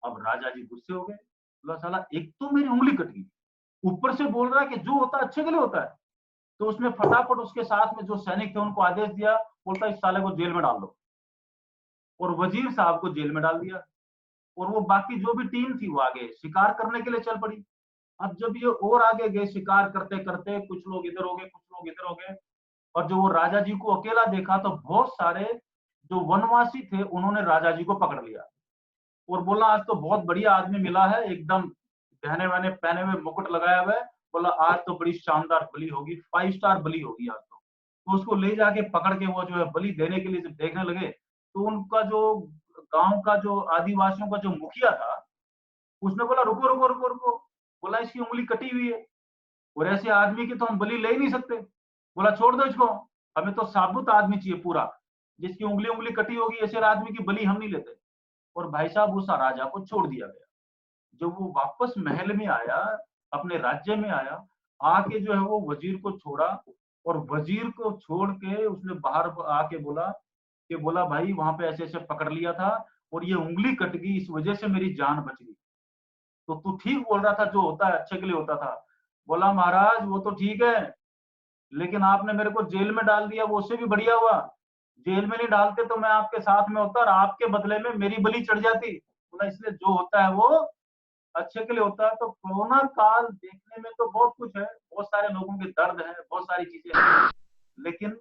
अब राजा जी गुस्से हो गए, बोला साला एक तो मेरी उंगली कट गई, ऊपर से बोल रहा है कि जो होता है अच्छे के लिए होता है। तो उसने फटाफट उसके साथ में जो सैनिक थे उनको आदेश दिया, बोलता इस साले को जेल में डाल दो। और वजीर साहब को जेल में डाल दिया। और वो बाकी जो भी टीम थी वो आगे शिकार करने के लिए चल पड़ी। अब जब ये और आगे गए शिकार करते करते, कुछ लोग इधर हो गए, कुछ लोग इधर हो गए, और जो वो राजा जी को अकेला देखा तो बहुत सारे जो वनवासी थे उन्होंने राजा जी को पकड़ लिया और बोला आज तो बहुत बढ़िया आदमी मिला है, एकदम गहने वहने पहने हुए, मुकुट लगाया हुआ है। बोला आज तो बड़ी शानदार बलि होगी, 5 स्टार बलि होगी आज तो उसको ले जाके पकड़ के वो जो है बलि देने के लिए जब देखने लगे तो उनका जो गांव का जो आदिवासियों का जो मुखिया था, उसने बोला रुको रुको रुको रुको, बोला इसकी उंगली कटी हुई है और ऐसे आदमी की तो हम बलि ले ही नहीं सकते। बोला छोड़ दो इसको, हमें तो साबुत आदमी चाहिए पूरा, जिसकी उंगली उंगली कटी होगी, ऐसे आदमी की बलि हम नहीं लेते। और भाई साहब उस राजा को छोड़ दिया गया। जब वो वापस महल में आया, अपने राज्य में आया, आके जो है वो वजीर को छोड़ा और वजीर को छोड़ के उसने बाहर आके बोला कि बोला भाई वहां पे ऐसे ऐसे पकड़ लिया था और ये उंगली कट गई, इस वजह से मेरी जान बच गई। तो तू ठीक बोल रहा था, जो होता है अच्छे के लिए होता था। बोला महाराज वो तो ठीक है, लेकिन आपने मेरे को जेल में डाल दिया, वो उससे भी बढ़िया हुआ। जेल में नहीं डालते तो मैं आपके साथ में होता और आपके बदले में मेरी बलि चढ़ जाती। बोला इसलिए जो होता है वो अच्छे के लिए होता है। तो कोरोना काल देखने में तो बहुत कुछ है, बहुत सारे लोगों के दर्द है, बहुत सारी चीजें हैं, लेकिन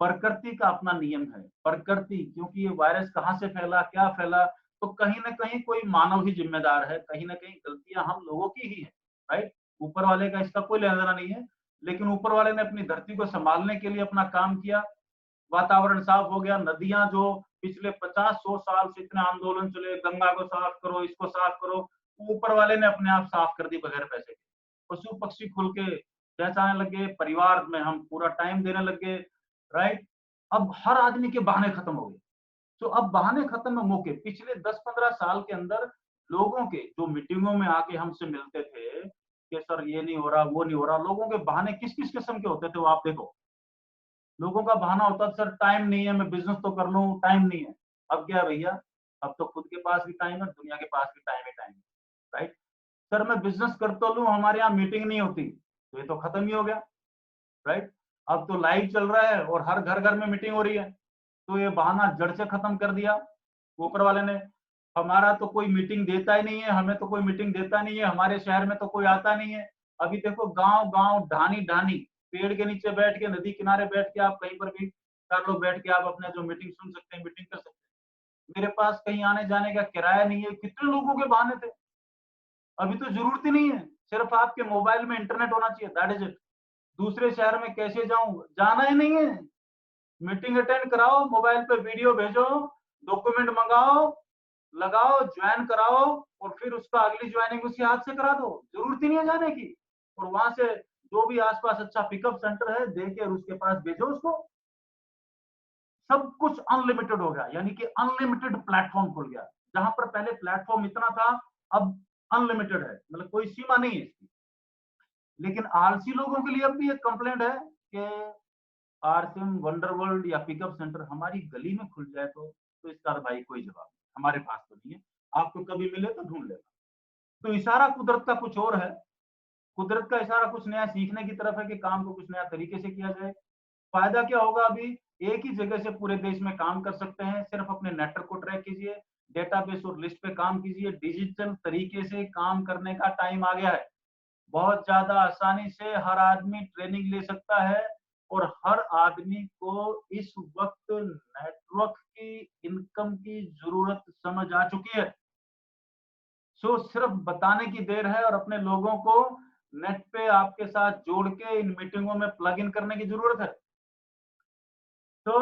प्रकृति का अपना नियम है। प्रकृति, क्योंकि ये वायरस कहाँ से फैला, क्या फैला, तो कहीं ना कहीं कोई मानव ही जिम्मेदार है, कहीं ना कहीं गलतियां हम लोगों की ही है, राइट। ऊपर वाले का इसका कोई लेना देना नहीं है, लेकिन ऊपर वाले ने अपनी धरती को संभालने के लिए अपना काम किया। वातावरण साफ हो गया, नदियां जो पिछले 50-100 साल से इतने आंदोलन चले, गंगा को साफ करो, इसको साफ करो, ऊपर वाले ने अपने आप साफ कर दी बगैर पैसे के। पशु पक्षी खुल के चहचहाने लगे, परिवार में हम पूरा टाइम देने लगे, राइट। अब हर आदमी के बहाने खत्म हो गए। तो अब बहाने खत्म में मौके, पिछले 10-15 साल के अंदर लोगों के जो मीटिंगों में आके हमसे मिलते थे कि सर ये नहीं हो रहा, वो नहीं हो रहा, लोगों के बहाने किस किस किस्म के होते थे वो आप देखो। लोगों का बहाना होता था सर टाइम नहीं है, मैं बिजनेस तो कर लूं, टाइम नहीं है। अब क्या भैया, अब तो खुद के पास भी टाइम है, दुनिया के पास भी टाइम ही टाइम है, राइट। सर मैं बिजनेस कर तो लूं, हमारे यहाँ मीटिंग नहीं होती, तो ये तो खत्म ही हो गया, राइट। अब तो लाइव चल रहा है और हर घर घर में मीटिंग हो रही है, तो ये बहाना जड़ से खत्म कर दिया ऊपर वाले ने। हमारा तो कोई मीटिंग देता ही नहीं है, हमें तो कोई मीटिंग देता नहीं है, हमारे शहर में तो कोई आता नहीं है। अभी देखो गांव गांव, ढानी ढानी, पेड़ के नीचे बैठ के, नदी किनारे बैठ के, आप कहीं पर भी 4 लोग बैठ के आप अपने जो मीटिंग सुन सकते हैं, मीटिंग कर सकते हैं। मेरे पास कहीं आने जाने का किराया नहीं है, कितने लोगों के बहाने थे। अभी तो जरूरत ही नहीं है, सिर्फ आपके मोबाइल में इंटरनेट होना चाहिए, दैट इज इट। दूसरे शहर में कैसे जाऊं, जाना ही नहीं है। मीटिंग अटेंड कराओ, मोबाइल पे वीडियो भेजो, डॉक्यूमेंट मंगाओ, लगाओ, ज्वाइन कराओ, और फिर उसका अगली ज्वाइनिंग उसी हाथ से करा दो, जरूरत ही नहीं है जाने की। और वहां से जो भी आसपास अच्छा पिकअप सेंटर है देके उसके पास भेजो उसको। सब कुछ अनलिमिटेड हो गया, यानी कि अनलिमिटेड प्लेटफॉर्म खुल गया। जहां पर पहले प्लेटफॉर्म इतना था, अब अनलिमिटेड है, मतलब कोई सीमा नहीं है इसकी। लेकिन आलसी लोगों के लिए अब भी एक कंप्लेंट है कि आरसिम, वंडर वर्ल्ड या पिकअप सेंटर हमारी गली में खुल जाए तो इसका भाई कोई जवाब नहीं, हमारे पास तो नहीं है, आपको कभी मिले तो ढूंढ लेना। तो इशारा कुदरत का कुछ और है। कुदरत का इशारा कुछ नया सीखने की तरफ है कि काम को कुछ नया तरीके से किया जाए। फायदा क्या होगा, अभी एक ही जगह से पूरे देश में काम कर सकते हैं, सिर्फ अपने नेटवर्क को ट्रैक कीजिए, डेटाबेस और लिस्ट पे काम कीजिए। डिजिटल तरीके से काम करने का टाइम आ गया है। बहुत ज्यादा आसानी से हर आदमी ट्रेनिंग ले सकता है, और हर आदमी को इस वक्त नेटवर्क की, इनकम की जरूरत समझ आ चुकी है। सो सिर्फ बताने की देर है, और अपने लोगों को नेट पे आपके साथ जोड़ के इन मीटिंगों में प्लग इन करने की जरूरत है। तो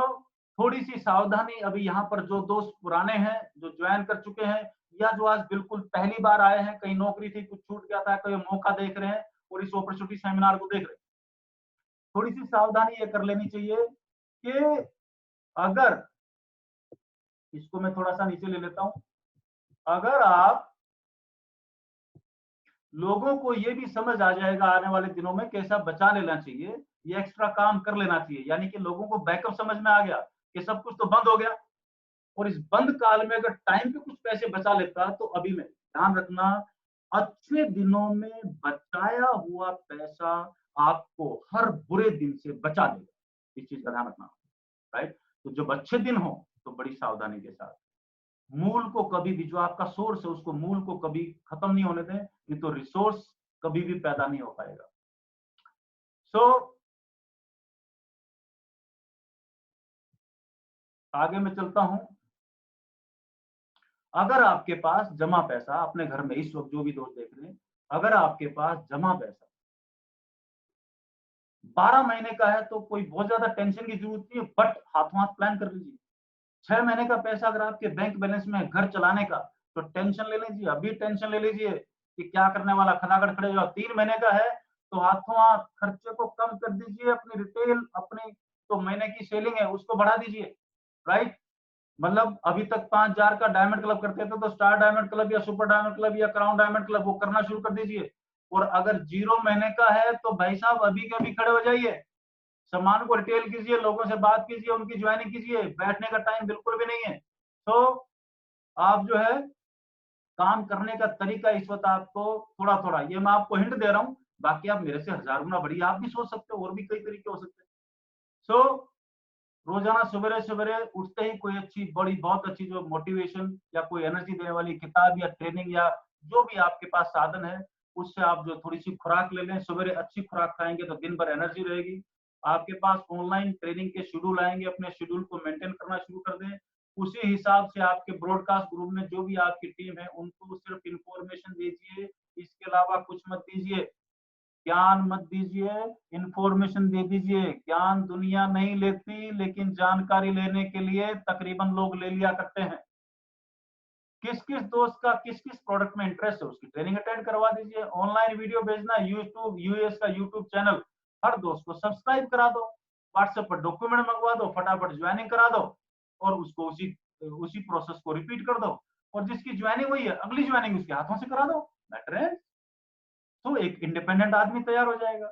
थोड़ी सी सावधानी, अभी यहाँ पर जो दोस्त पुराने हैं, जो ज्वाइन कर चुके हैं, या जो आज बिल्कुल पहली बार आए हैं, कहीं नौकरी थी कुछ छूट गया था, कोई मौका देख रहे हैं और इस अपॉर्चुनिटी सेमिनार को देख रहे हैं, थोड़ी सी सावधानी ये कर लेनी चाहिए कि अगर, इसको मैं थोड़ा सा नीचे ले लेता हूं, अगर आप लोगों को ये भी समझ आ जाएगा आने वाले दिनों में कैसा बचा लेना चाहिए, ये एक्स्ट्रा काम कर लेना चाहिए, यानी कि लोगों को बैकअप समझ में आ गया कि सब कुछ तो बंद हो गया, और इस बंद काल में अगर टाइम पे कुछ पैसे बचा लेता, तो अभी में ध्यान रखना, अच्छे दिनों में बचाया हुआ पैसा आपको हर बुरे दिन से बचा देगा। इस चीज का ध्यान रखना, राइट। तो जब अच्छे दिन हो तो बड़ी सावधानी के साथ, मूल को कभी भी, जो आपका सोर्स है उसको, मूल को कभी खत्म नहीं होने दें, नहीं तो रिसोर्स कभी भी पैदा नहीं हो पाएगा। सो आगे मैं चलता हूं। अगर आपके पास जमा पैसा अपने घर में, इस वक्त जो भी दोस्त देख रहे हैं, अगर आपके पास जमा पैसा 12 महीने का है तो कोई बहुत ज्यादा टेंशन की जरूरत नहीं है, बट हाथों हाथ प्लान कर लीजिए। 6 महीने का पैसा अगर आपके बैंक बैलेंस में है घर चलाने का, तो टेंशन ले लीजिए, अभी टेंशन ले लीजिए कि क्या करने वाला, खटाखट खड़े जाओ। 3 महीने का है तो हाथों हाथ खर्चे को कम कर दीजिए, अपनी रिटेल, अपनी तो महीने की सेलिंग है उसको बढ़ा दीजिए, राइट। मतलब अभी तक 5,000 का डायमंड क्लब करते थे, तो स्टार डायमंड क्लब या सुपर डायमंड क्लब या क्राउन डायमंड क्लब वो करना शुरू कर दीजिए। और अगर 0 महीने का है तो भाई साहब अभी के अभी खड़े हो जाइए, सामान को रिटेल कीजिए, लोगों से बात कीजिए, उनकी ज्वाइनिंग कीजिए, बैठने का टाइम बिल्कुल भी नहीं है। तो आप जो है काम करने का तरीका इस वक्त आपको थोड़ा थोड़ा, ये मैं आपको हिंट दे रहा हूँ, बाकी आप मेरे से 1000 गुना बढ़िया आप भी सोच सकते हो, और भी कई तरीके हो सकते हैं। सो रोजाना सवेरे सवेरे उठते ही कोई अच्छी बड़ी बहुत अच्छी जो मोटिवेशन या कोई एनर्जी देने वाली किताब या ट्रेनिंग या जो भी आपके पास साधन है, उससे आप जो थोड़ी सी खुराक ले लें। सवेरे अच्छी खुराक खाएंगे तो दिन भर एनर्जी रहेगी। आपके पास ऑनलाइन ट्रेनिंग के शेड्यूल आएंगे, अपने शेड्यूल को मेंटेन करना शुरू कर दें। उसी हिसाब से आपके ब्रॉडकास्ट ग्रुप में जो भी आपकी टीम है उनको सिर्फ इंफॉर्मेशन दीजिए, इसके अलावा कुछ मत दीजिए। ज्ञान मत दीजिए, इंफॉर्मेशन दे दीजिए। ज्ञान दुनिया नहीं लेती, लेकिन जानकारी लेने के लिए तकरीबन लोग ले लिया करते हैं। किस किस दोस्त का किस किस प्रोडक्ट में इंटरेस्ट है उसकी ट्रेनिंग अटेंड करवा दीजिए। ऑनलाइन वीडियो भेजना, यूट्यूब यूएस का यूट्यूब चैनल हर दोस्त को सब्सक्राइब करा दो। व्हाट्सएप पर डॉक्यूमेंट मंगवा दो, फटाफट ज्वाइनिंग करा दो और उसको उसी उसी प्रोसेस को रिपीट कर दो। और जिसकी ज्वाइनिंग हुई है अगली ज्वाइनिंग उसके हाथों से करा दो। मैटर है, तो एक इंडिपेंडेंट आदमी तैयार हो जाएगा।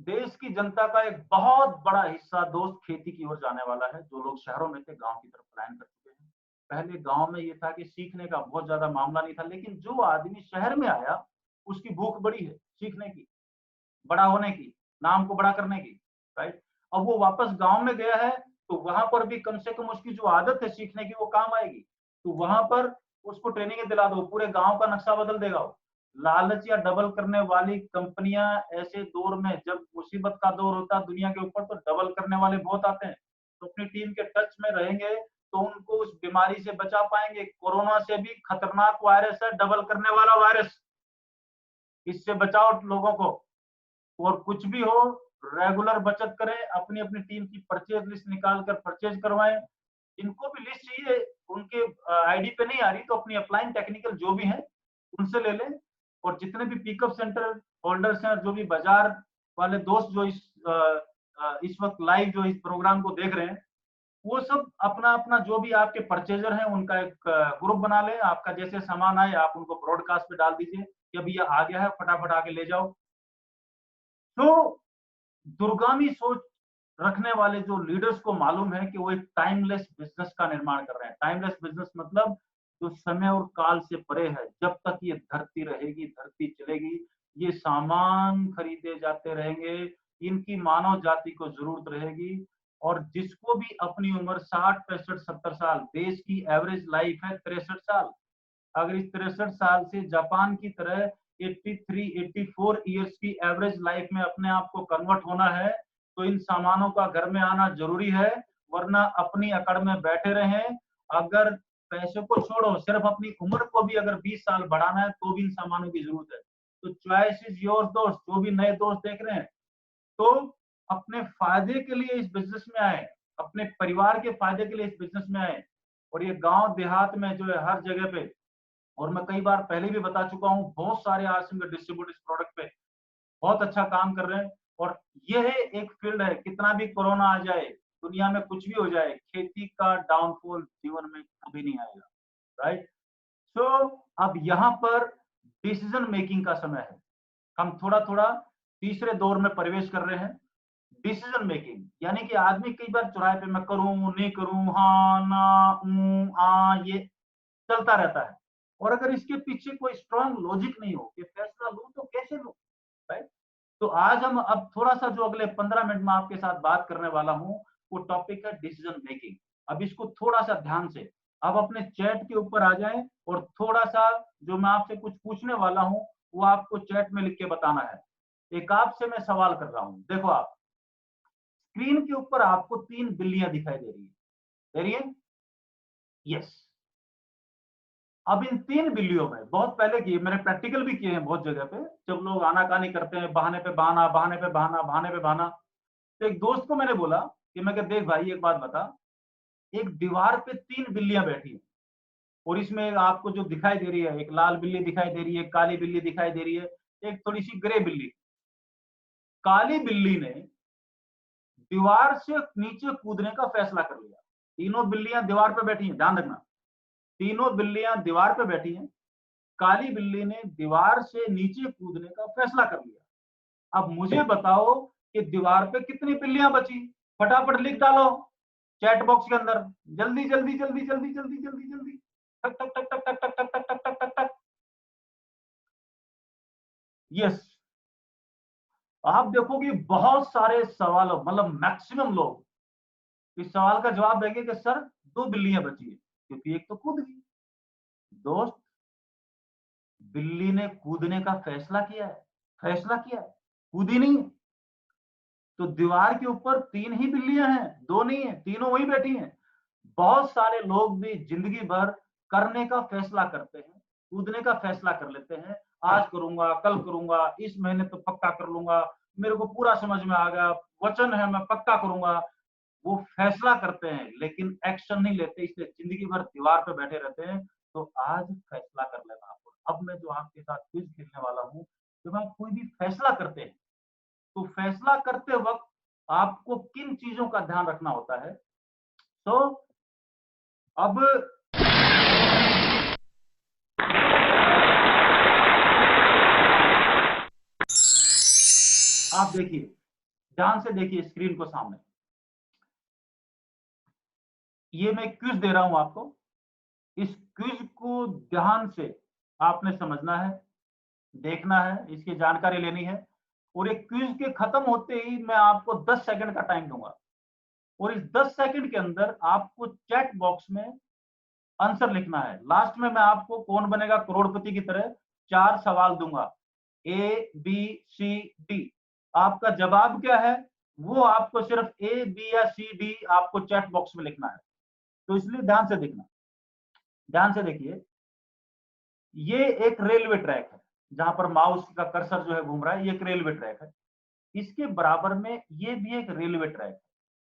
देश की जनता का एक बहुत बड़ा हिस्सा दोस्त खेती की ओर जाने वाला है। जो लोग शहरों में थे गांव की तरफ पलायन कर चुके हैं। पहले गांव में ये था कि सीखने का बहुत ज्यादा मामला नहीं था, लेकिन जो आदमी शहर में आया उसकी भूख बड़ी है सीखने की, बड़ा होने की, नाम को बड़ा करने की, राइट। अब वो वापस गांव में गया है तो वहां पर भी कम से कम उसकी जो आदत है सीखने की वो काम आएगी। तो वहां पर उसको ट्रेनिंग दिला दो, पूरे गांव का नक्शा बदल देगा वो। लालच या डबल करने वाली कंपनियां ऐसे दौर में, जब मुसीबत का दौर होता है दुनिया के ऊपर, तो डबल करने वाले बहुत आते हैं। तो अपनी टीम के टच में रहेंगे तो उनको उस बीमारी से बचा पाएंगे। कोरोना से भी खतरनाक वायरस है डबल करने वाला वायरस, इससे बचाओ लोगों को। और कुछ भी हो, रेगुलर बचत करें, अपनी अपनी टीम की परचेज लिस्ट निकाल कर परचेज करवाएं। इनको भी लिस्ट चाहिए, उनके आईडी पे नहीं आ रही तो अपनी अपलाइन टेक्निकल जो भी है उनसे ले लें। और जितने भी पिकअप सेंटर होल्डर्स हैं, जो भी बाजार वाले दोस्त जो इस वक्त लाइव जो इस प्रोग्राम को देख रहे हैं, वो सब अपना अपना जो भी आपके परचेजर हैं उनका एक ग्रुप बना लें। आपका जैसे सामान आए आप उनको ब्रॉडकास्ट पे डाल दीजिए कि अभी ये आ गया है, फटाफट आके ले जाओ। तो दूरगामी सोच रखने वाले जो लीडर्स को मालूम है कि वो एक टाइमलेस बिजनेस का निर्माण कर रहे हैं। टाइमलेस बिजनेस मतलब जो समय और काल से परे है। जब तक ये धरती रहेगी, धरती चलेगी, ये सामान खरीदे जाते रहेंगे, इनकी मानव जाति को जरूरत रहेगी। और जिसको भी अपनी उम्र 60, 65, 70 साल, देश की एवरेज लाइफ है 63 साल। अगर इस 63 साल से जापान की तरह 83, 84 ईयर्स की एवरेज लाइफ में अपने आप को कन्वर्ट होना है, तो इन सामानों का घर में आना जरूरी है। वरना अपनी अकड़ में बैठे रहें। अगर पैसे को छोड़ो, सिर्फ अपनी उम्र को भी अगर 20 साल बढ़ाना है तो भी इन सामानों की जरूरत है। तो चॉइस इज योर दोस्त। जो भी नए दोस्त देख रहे हैं, तो अपने फायदे के लिए इस बिजनेस में आए, अपने परिवार के फायदे के लिए इस बिजनेस में आए। और ये गांव देहात में जो है हर जगह पे, और मैं कई बार पहले भी बता चुका हूँ, बहुत सारे आरसीएम के डिस्ट्रीब्यूटर्स प्रोडक्ट पे बहुत अच्छा काम कर रहे हैं। और यह एक फील्ड है, कितना भी कोरोना आ जाए, दुनिया में कुछ भी हो जाए, खेती का डाउनफॉल जीवन में कभी नहीं आएगा, राइट। सो अब यहाँ पर डिसीजन मेकिंग का समय है। हम थोड़ा थोड़ा तीसरे दौर में प्रवेश कर रहे हैं। डिसीजन मेकिंग यानी कि आदमी कई बार चौराहे पे मैं करूं नहीं करूं, हाँ ना ये चलता रहता है। और अगर इसके पीछे कोई स्ट्रॉन्ग लॉजिक नहीं हो कि फैसला लूं तो कैसे लूं, राइट। तो आज हम अब थोड़ा सा जो अगले 15 मिनट में आपके साथ बात करने वाला हूं, वो टॉपिक है डिसीजन मेकिंग। अब इसको थोड़ा सा ध्यान से आप अपने चैट के ऊपर आ जाएं और थोड़ा सा जो मैं आपसे कुछ पूछने वाला हूं वो आपको चैट में लिख के बताना है। एक आपसे मैं सवाल कर रहा हूं, देखो आप स्क्रीन के ऊपर आपको 3 बिल्लियां दिखाई दे रही है, यस। अब इन 3 बिल्लियों में बहुत पहले किए, मैंने प्रैक्टिकल भी किए हैं बहुत जगह पे, जब लोग आनाकानी करते हैं, बहाने पे बहाना, बहाने पे बहाना, बहाने पे बहाना। तो एक दोस्त को मैंने बोला कि मैं कहा देख भाई एक बात बता, एक दीवार पे 3 बिल्लियां बैठी हैं और इसमें आपको जो दिखाई दे रही है, एक लाल बिल्ली दिखाई दे रही है, काली बिल्ली दिखाई दे रही है, एक थोड़ी सी ग्रे बिल्ली। काली बिल्ली ने दीवार से नीचे कूदने का फैसला कर लिया। तीनों बिल्लियां दीवार पे बैठी हैं, ध्यान रखना, तीनों बिल्लियां दीवार पे बैठी हैं। काली बिल्ली ने दीवार से नीचे कूदने का फैसला कर लिया। अब मुझे बताओ कि दीवार पे कितनी बिल्लियां बची, फटाफट लिख डालो चैट बॉक्स के अंदर, जल्दी जल्दी जल्दी जल्दी जल्दी जल्दी जल्दी, टक टक टक टक टक टक टक टक टक टक टक। यस, आप देखोगे बहुत सारे सवालों, मतलब मैक्सिमम लोग इस सवाल का जवाब देंगे कि सर 2 बिल्लियां बची है, क्योंकि एक तो कूद गई। दोस्त, बिल्ली ने कूदने का फैसला किया है, फैसला किया है, कूदी नहीं। तो दीवार के ऊपर 3 ही बिल्लियां हैं, 2 नहीं है, तीनों वहीं बैठी हैं। बहुत सारे लोग भी जिंदगी भर करने का फैसला करते हैं, कूदने का फैसला कर लेते हैं, आज करूंगा, कल करूंगा, इस महीने तो पक्का कर लूंगा, मेरे को पूरा समझ में आ गया, वचन है मैं पक्का करूंगा। वो फैसला करते हैं लेकिन एक्शन नहीं लेते, इसलिए जिंदगी भर दीवार पे बैठे रहते हैं। तो आज फैसला कर लेना आपको। अब मैं जो आपके साथ क्विज खेलने वाला हूँ, जब आप कोई भी फैसला करते हैं तो फैसला करते वक्त आपको किन चीजों का ध्यान रखना होता है। तो अब आप देखिए, ध्यान से देखिए स्क्रीन को सामने, ये मैं क्विज दे रहा हूं आपको। इस क्विज को ध्यान से आपने समझना है, देखना है, इसकी जानकारी लेनी है। और एक क्विज के खत्म होते ही मैं आपको 10 सेकंड का टाइम दूंगा, और इस 10 सेकंड के अंदर आपको चैट बॉक्स में आंसर लिखना है। लास्ट में मैं आपको कौन बनेगा करोड़पति की तरह 4 सवाल दूंगा, ए बी सी डी। आपका जवाब क्या है वो आपको सिर्फ ए बी या सी डी आपको चैट बॉक्स में लिखना है। तो इसलिए ध्यान से देखना, ध्यान से देखिए। ये एक रेलवे ट्रैक है, जहां पर माउस का कर्सर जो है घूम रहा है, ये एक रेलवे ट्रैक है। इसके बराबर में ये भी एक रेलवे ट्रैक है।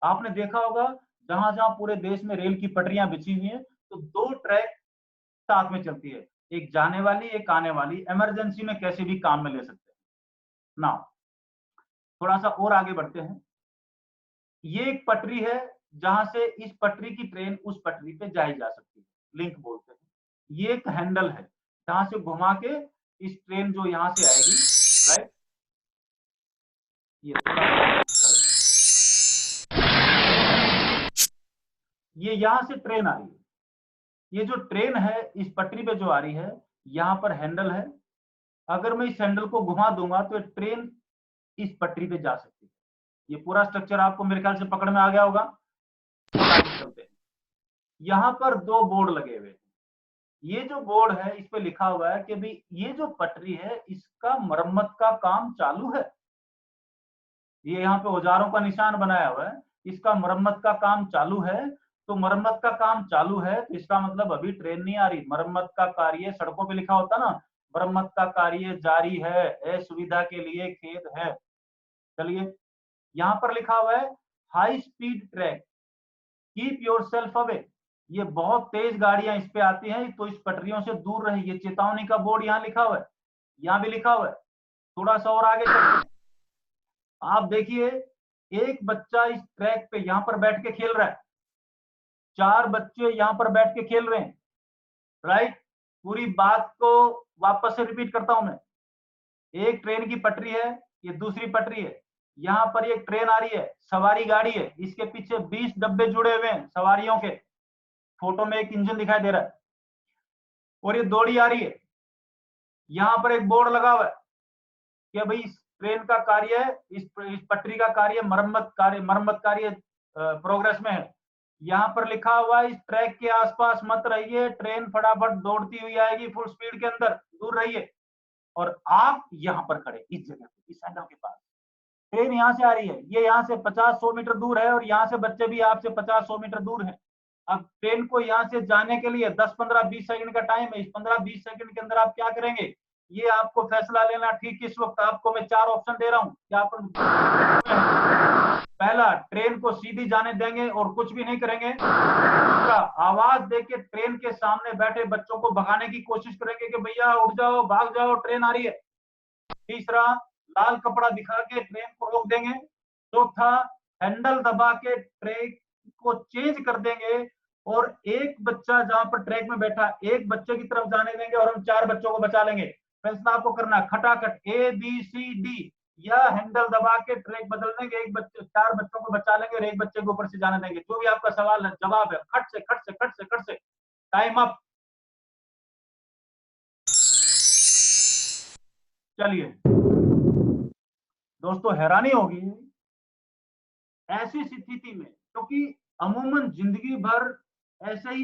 आपने देखा होगा जहां जहां पूरे देश में रेल की पटरियां बिछी हुई हैं, तो 2 ट्रैक साथ में चलती है, एक जाने वाली एक आने वाली, इमरजेंसी में कैसे भी काम में ले सकते हैं ना। थोड़ा सा और आगे बढ़ते हैं। ये एक पटरी है जहां से इस पटरी की ट्रेन उस पटरी पे जाई जा सकती है, लिंक बोलते हैं। ये एक हैंडल है जहां से घुमा के इस ट्रेन जो यहां से आएगी, राइट, ये यहां से ट्रेन आ रही है। ये जो ट्रेन है इस पटरी पे जो आ रही है, यहाँ पर हैंडल है। अगर मैं इस हैंडल को घुमा दूंगा तो ट्रेन इस पटरी पे जा सकती है। ये पूरा स्ट्रक्चर आपको मेरे ख्याल से पकड़ में आ गया होगा। चलते हैं, यहाँ पर 2 बोर्ड लगे हुए हैं। ये जो बोर्ड है इस पे लिखा हुआ है कि भाई ये जो पटरी है इसका मरम्मत का काम चालू है। ये यहाँ पे औजारों का निशान बनाया हुआ है, इसका मरम्मत का काम चालू है। तो मरम्मत का काम चालू है तो इसका मतलब अभी ट्रेन नहीं आ रही। मरम्मत का कार्य सड़कों पे लिखा होता ना, मरम्मत का कार्य जारी है, सुविधा के लिए खेद है। चलिए, यहाँ पर लिखा हुआ है high speed track, keep your self away. ये बहुत तेज गाड़ियां इस पे आती हैं, तो इस पटरियों से दूर रहे। ये चेतावनी का बोर्ड यहाँ लिखा हुआ है, यहाँ भी लिखा हुआ है। थोड़ा सा और आगे चलते हैं, आप देखिए एक बच्चा इस ट्रैक पे यहाँ पर बैठ के खेल रहा है, 4 बच्चे यहाँ पर बैठ के खेल रहे हैं, राइट। पूरी बात को वापस से रिपीट करता हूं मैं। एक ट्रेन की पटरी है, ये दूसरी पटरी है, यहाँ पर एक ट्रेन आ रही है, सवारी गाड़ी है, इसके पीछे 20 डब्बे जुड़े हुए हैं सवारियों के। फोटो में एक इंजन दिखाई दे रहा है, और ये दौड़ी आ रही है। यहाँ पर एक बोर्ड लगा हुआ है कि भाई इस ट्रेन का कार्य, इस पटरी का कार्य मरम्मत कार्य प्रोग्रेस में है। यहाँ पर लिखा हुआ है इस ट्रैक के आसपास मत रहिए, ट्रेन फटाफट दौड़ती हुई आएगी फुल स्पीड के अंदर, दूर रहिए। और आप यहाँ पर खड़े इस जगह पे, इस हैंडल के पास, ट्रेन यहाँ से आ रही है, ये यहाँ से 50-100 मीटर दूर है, और यहाँ से बच्चे भी आपसे 50-100 मीटर दूर हैं। अब ट्रेन को यहाँ से जाने के लिए 10-15-20 सेकंड का टाइम है। इस 15-20 सेकंड के अंदर आप क्या करेंगे, ये आपको फैसला लेना। ठीक इस वक्त आपको मैं 4 ऑप्शन दे रहा हूँ, क्या आप पहला, ट्रेन को सीधी जाने देंगे और कुछ भी नहीं करेंगे। दूसरा, आवाज देके ट्रेन के सामने बैठे बच्चों को भगाने की कोशिश करेंगे कि भैया उठ जाओ, भाग जाओ, ट्रेन आ रही है। तीसरा, लाल कपड़ा दिखा के ट्रेन को रोक देंगे। चौथा, हैंडल दबा के ट्रेन को चेंज कर देंगे, और एक बच्चा जहां पर ट्रैक में बैठा, एक बच्चे की तरफ जाने देंगे और हम 4 बच्चों को बचा लेंगे। फैसला आपको करना, खटाखट ए बी सी डी। या हैंडल दबा के ट्रैक बदल देंगे, एक बच्चे 4 बच्चों को बचा लेंगे और एक बच्चे को ऊपर से जाने देंगे? जो भी आपका सवाल है, जवाब है, खट से खट से खट से खट से। Time up. चलिए दोस्तों, हैरानी होगी ऐसी स्थिति में, क्योंकि अमूमन जिंदगी भर ऐसे ही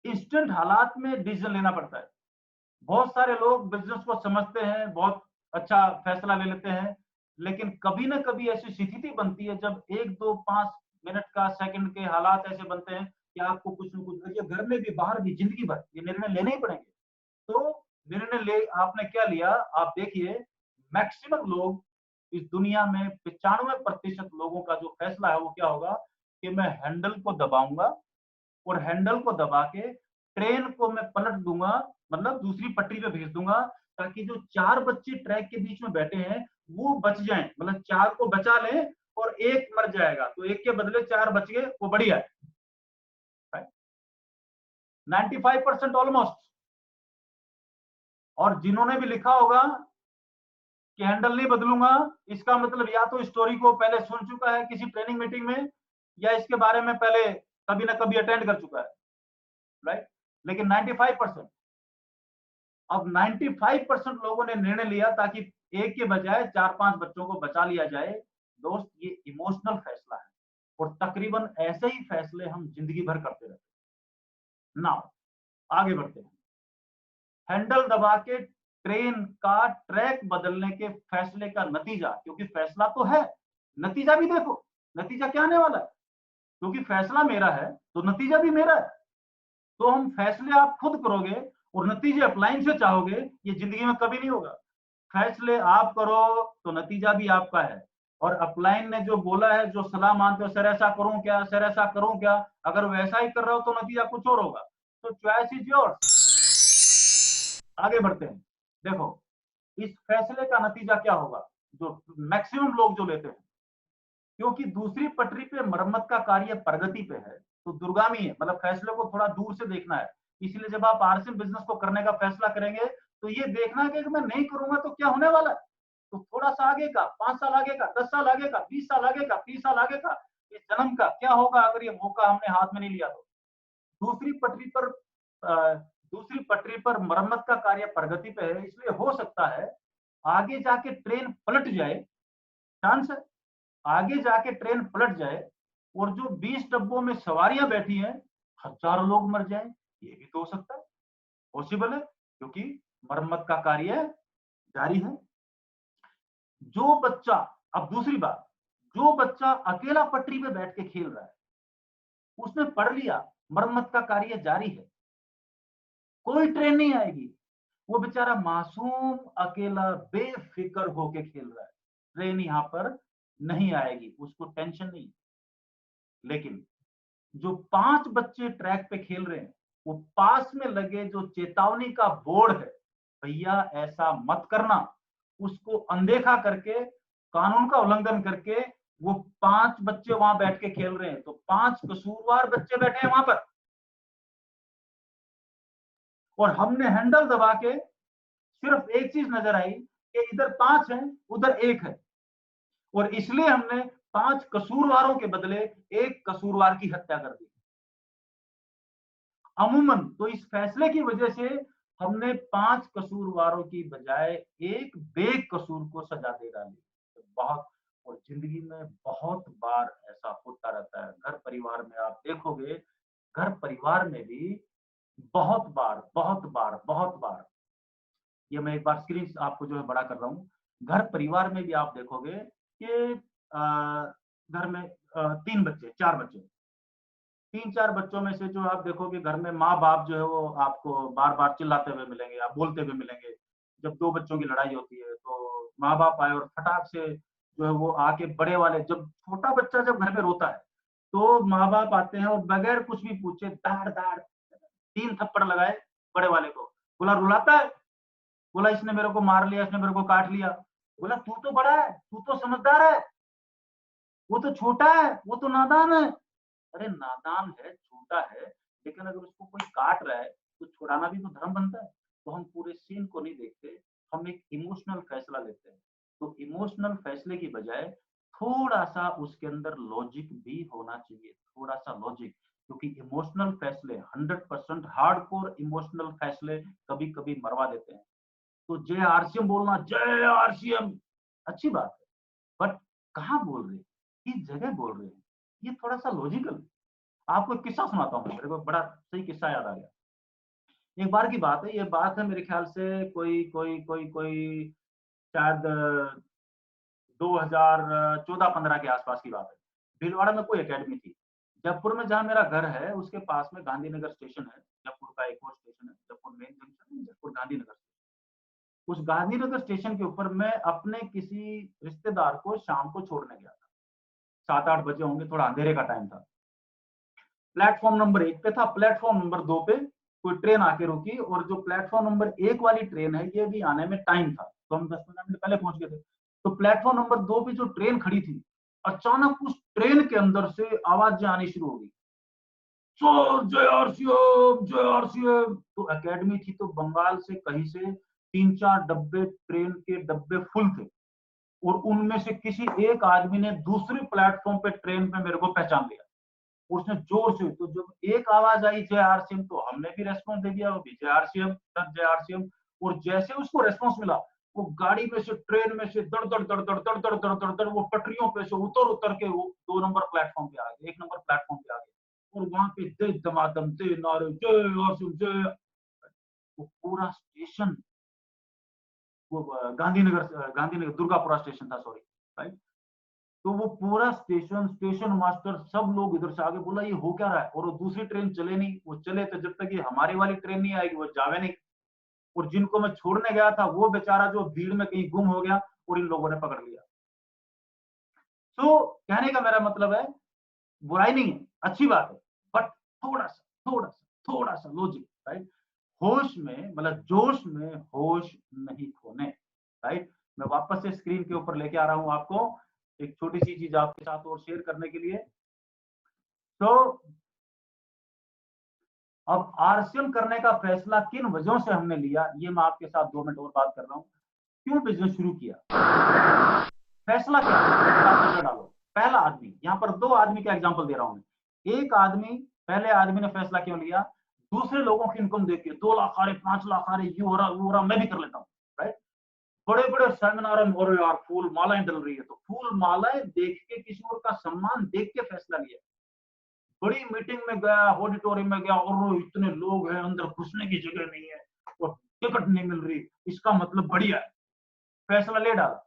इंस्टेंट हालात में डिसीजन लेना पड़ता है। बहुत सारे लोग बिजनेस को समझते हैं, बहुत अच्छा फैसला ले लेते हैं, लेकिन कभी ना कभी ऐसी स्थिति बनती है जब 1 2 5 मिनट का, सेकंड के हालात ऐसे बनते हैं कि आपको कुछ न कुछ, देखिए घर में भी बाहर भी जिंदगी भर ये निर्णय लेने ही पड़ेंगे। तो निर्णय ले आपने क्या लिया, आप देखिए मैक्सिमम लोग इस दुनिया में 95% लोगों का जो फैसला है वो क्या होगा कि मैं हैंडल को दबाऊंगा और हैंडल को दबा के ट्रेन को मैं पलट दूंगा, मतलब दूसरी पटरी पे भेज दूंगा, ताकि जो 4 बच्चे ट्रैक के बीच में बैठे हैं वो बच जाएं, मतलब 4 को बचा लें और एक मर जाएगा, तो एक के बदले 4 बच गए, वो बढ़िया है। 95% ऑलमोस्ट। और जिन्होंने भी लिखा होगा कि हैंडल नहीं बदलूंगा, इसका मतलब या तो स्टोरी को पहले सुन चुका है किसी ट्रेनिंग मीटिंग में, या इसके बारे में पहले कभी ना कभी अटेंड कर चुका है, राइट। लेकिन 95%, अब 95% लोगों ने निर्णय लिया ताकि एक के बजाय 4 5 बच्चों को बचा लिया जाए। दोस्त, ये इमोशनल फैसला है और तकरीबन ऐसे ही फैसले हम जिंदगी भर करते रहते हैं। नाउ आगे बढ़ते हैं। हैंडल दबा के ट्रेन का ट्रैक बदलने के फैसले का नतीजा, क्योंकि फैसला तो है, नतीजा भी देखो, नतीजा क्या आने वाला है, क्योंकि फैसला मेरा है तो नतीजा भी मेरा है। तो हम फैसले आप खुद करोगे और नतीजे अपलाइन से चाहोगे, ये जिंदगी में कभी नहीं होगा। फैसले आप करो तो नतीजा भी आपका है। और अपलाइन ने जो बोला है, जो सलाह मानते हो, सर ऐसा करूं क्या, सर ऐसा करूं क्या, अगर वैसा ही कर रहे हो तो नतीजा कुछ और होगा। तो चॉइस इज योर्स। आगे बढ़ते हैं। देखो इस फैसले का नतीजा क्या होगा, जो मैक्सिमम लोग जो लेते हैं, क्योंकि दूसरी पटरी पे मरम्मत का कार्य प्रगति पे है, तो दुर्गामी है, मतलब फैसले को थोड़ा दूर से देखना है। इसलिए जब आप आरसीएम बिजनेस को करने का फैसला करेंगे तो ये देखना है कि मैं नहीं करूंगा तो क्या होने वाला है। तो थोड़ा सा आगे का, 5 साल आगे का, 10 साल आगे का, 20 साल आगे का, 30 साल आगे का, इस जन्म का क्या होगा अगर ये मौका हमने हाथ में नहीं लिया तो। दूसरी पटरी पर दूसरी पटरी पर मरम्मत का कार्य प्रगति पे है, इसलिए हो सकता है आगे जाके ट्रेन पलट जाए, चांस है आगे जाके ट्रेन पलट जाए और जो 20 डब्बों में सवारियां बैठी हैं हजारों लोग मर जाएं, ये भी तो हो सकता है, पॉसिबल है, क्योंकि मरम्मत का कार्य जारी है। जो बच्चा, अब दूसरी बात, जो बच्चा अकेला पटरी पे बैठ के खेल रहा है, उसने पढ़ लिया मरम्मत का कार्य जारी है, कोई ट्रेन नहीं आएगी, वो बेचारा मासूम अकेला बेफिक्र होके खेल रहा है, ट्रेन यहाँ पर नहीं आएगी, उसको टेंशन नहीं। लेकिन जो 5 बच्चे ट्रैक पे खेल रहे हैं, वो पास में लगे जो चेतावनी का बोर्ड है, भैया ऐसा मत करना, उसको अनदेखा करके, कानून का उल्लंघन करके वो 5 बच्चे वहां बैठ के खेल रहे हैं, तो 5 कसूरवार बच्चे बैठे हैं वहां पर, और हमने हैंडल दबा के सिर्फ एक चीज नजर आई कि इधर 5 है उधर 1 है, और इसलिए हमने 5 कसूरवारों के बदले एक कसूरवार की हत्या कर दी। अमूमन तो इस फैसले की वजह से हमने 5 कसूरवारों की बजाय एक बेकसूर को सजा दे डाली। तो बहुत, और जिंदगी में बहुत बार ऐसा होता रहता है, घर परिवार में आप देखोगे, घर परिवार में भी बहुत बार बहुत बार बहुत बार, ये मैं एक बार स्क्रीन आपको जो है बड़ा कर रहा हूँ, घर परिवार में भी आप देखोगे कि घर में 3 बच्चे 4 बच्चे, 3 4 बच्चों में से जो आप देखोगे घर में माँ बाप जो है वो आपको बार बार चिल्लाते हुए मिलेंगे, आप बोलते हुए मिलेंगे। जब 2 बच्चों की लड़ाई होती है तो माँ बाप आए और फटाक से जो है वो आके बड़े वाले, जब छोटा बच्चा जब घर में रोता है तो माँ बाप आते हैं और बगैर कुछ भी पूछे दाड़ दाड़ 3 थप्पड़ लगाए बड़े वाले को। बोला रुलाता है, बोला इसने मेरे को मार लिया, इसने मेरे को काट लिया। बोला तू तो बड़ा है, तू तो समझदार है, वो तो छोटा है, वो तो नादान है। अरे नादान है, छोटा है, लेकिन अगर उसको कोई काट रहा है तो छुड़ाना भी तो धर्म बनता है। तो हम पूरे सीन को नहीं देखते, हम एक इमोशनल फैसला लेते हैं। तो इमोशनल फैसले की बजाय थोड़ा-सा उसके अंदर लॉजिक भी होना चाहिए, थोड़ा-सा लॉजिक, क्योंकि इमोशनल फैसले 100% हार्डकोर इमोशनल फैसले कभी-कभी मरवा देते हैं। तो जय आरसीएम बोलना, जय आरसीएम, अच्छी बात है, बट कहाँ बोल रहे हैं? किस जगह बोल रहे हैं? ये थोड़ा-सा लॉजिकल। आपको एक किस्सा सुनाता हूँ मैं, मेरे को बड़ा सही किस्सा याद आ गया। एक बार की बात है, ये बात है मेरे ख्याल से कोई शायद 2014-15 के आसपास की बात है। भीलवाड़ा में कोई अकेडमी थी। जयपुर में जहाँ मेरा घर है, उसके पास में गांधीनगर स्टेशन है। जयपुर का एक और स्टेशन है, जयपुर मेन जंक्शन है, जयपुर गांधीनगर। उस गांधीनगर स्टेशन के ऊपर मैं अपने किसी रिश्तेदार को शाम को छोड़ने गया था। 7-8 बजे होंगे, थोड़ा अंधेरे का टाइम था। प्लेटफ़ॉर्म नंबर 1 पे था, प्लेटफ़ॉर्म नंबर 2 पे कोई ट्रेन आके रुकी और जो प्लेटफ़ॉर्म नंबर 1 वाली ट्रेन है, ये भी आने में टाइम था, तो हम 10-15 मिनट पहले पहुँच गए थे। तो प्लेटफ़ॉर्म नंबर 2 पे जो ट्रेन खड़ी थी, अचानक उस ट्रेन के अंदर से आवाज़ें आनी शुरू हो गई। सर जय आरसीएम, जय आरसीएम। तो अकेडमी थी, तो बंगाल से कहीं से 3-4 डब्बे, ट्रेन के डब्बे फुल थे और उनमें से किसी एक आदमी ने दूसरे प्लेटफ़ॉर्म पे ट्रेन पे मेरे को पहचान लिया। उसने जोर से, तो जब एक आवाज आई जय आरसीएम, तो हमने भी रेस्पॉन्स दे दिया, वो भी जय आरसीएम सर, जय आरसीएम। और जैसे उसको रेस्पॉन्स मिला, वो गाड़ी में से, ट्रेन में से दड़ दड़ दड़ दड़ दड़ दड़ दड़ दड़ दड़ वो पटरियों पे से उतर उतर के वो 2 नंबर प्लेटफॉर्म पे आ गए, 1 नंबर प्लेटफॉर्म पे आ गए और वहां पे जय धमाधम, जय नारे, जय आरसीएम, जय। वो पूरा स्टेशन, वो गांधीनगर दुर्गापुरा स्टेशन था, सॉरी, राइट। तो वो पूरा स्टेशन, स्टेशन मास्टर, सब लोग इधर से आगे, बोला ये हो क्या रहा है, और वो दूसरी ट्रेन चले नहीं, वो चले तो जब तक ये हमारी वाली ट्रेन नहीं आएगी वो जावे नहीं। और जिनको मैं छोड़ने गया था, वो बेचारा जो भीड़ में कहीं गुम हो गया और इन लोगों ने पकड़ लिया। तो कहने का मेरा मतलब है, बुराई नहीं है, अच्छी बात है, बट थोड़ा सा लॉजिक, राइट। होश में, मतलब जोश में होश नहीं खोने, राइट। मैं वापस से स्क्रीन के ऊपर लेके आ रहा हूं आपको एक छोटी सी चीज आपके साथ और शेयर करने के लिए। तो अब आरसीएम करने का फैसला किन वजहों से हमने लिया, ये मैं आपके साथ 2 मिनट और बात कर रहा हूं। क्यों बिजनेस शुरू किया, फैसला क्या है, डालो। पहला आदमी, यहाँ पर 2 आदमी का एग्जांपल दे रहा हूं मैं। एक आदमी, पहले आदमी ने फैसला क्यों लिया, दूसरे लोगों की इनकम देख के 2 लाख आ रहे, 5 लाख आ रहे, ये हो रहा, वो हो रहा, मैं भी कर लेता हूँ, राइट। बड़े बड़े सेमिनार में, और यार फूल मालाएं डल रही है, तो फूल मालाएं देख के, किसी और का सम्मान देख के फैसला लिया। बड़ी मीटिंग में गया, ऑडिटोरियम में गया, और इतने लोग हैं, अंदर घुसने की जगह नहीं है और टिकट नहीं मिल रही, इसका मतलब बढ़िया है, फैसला ले डाला,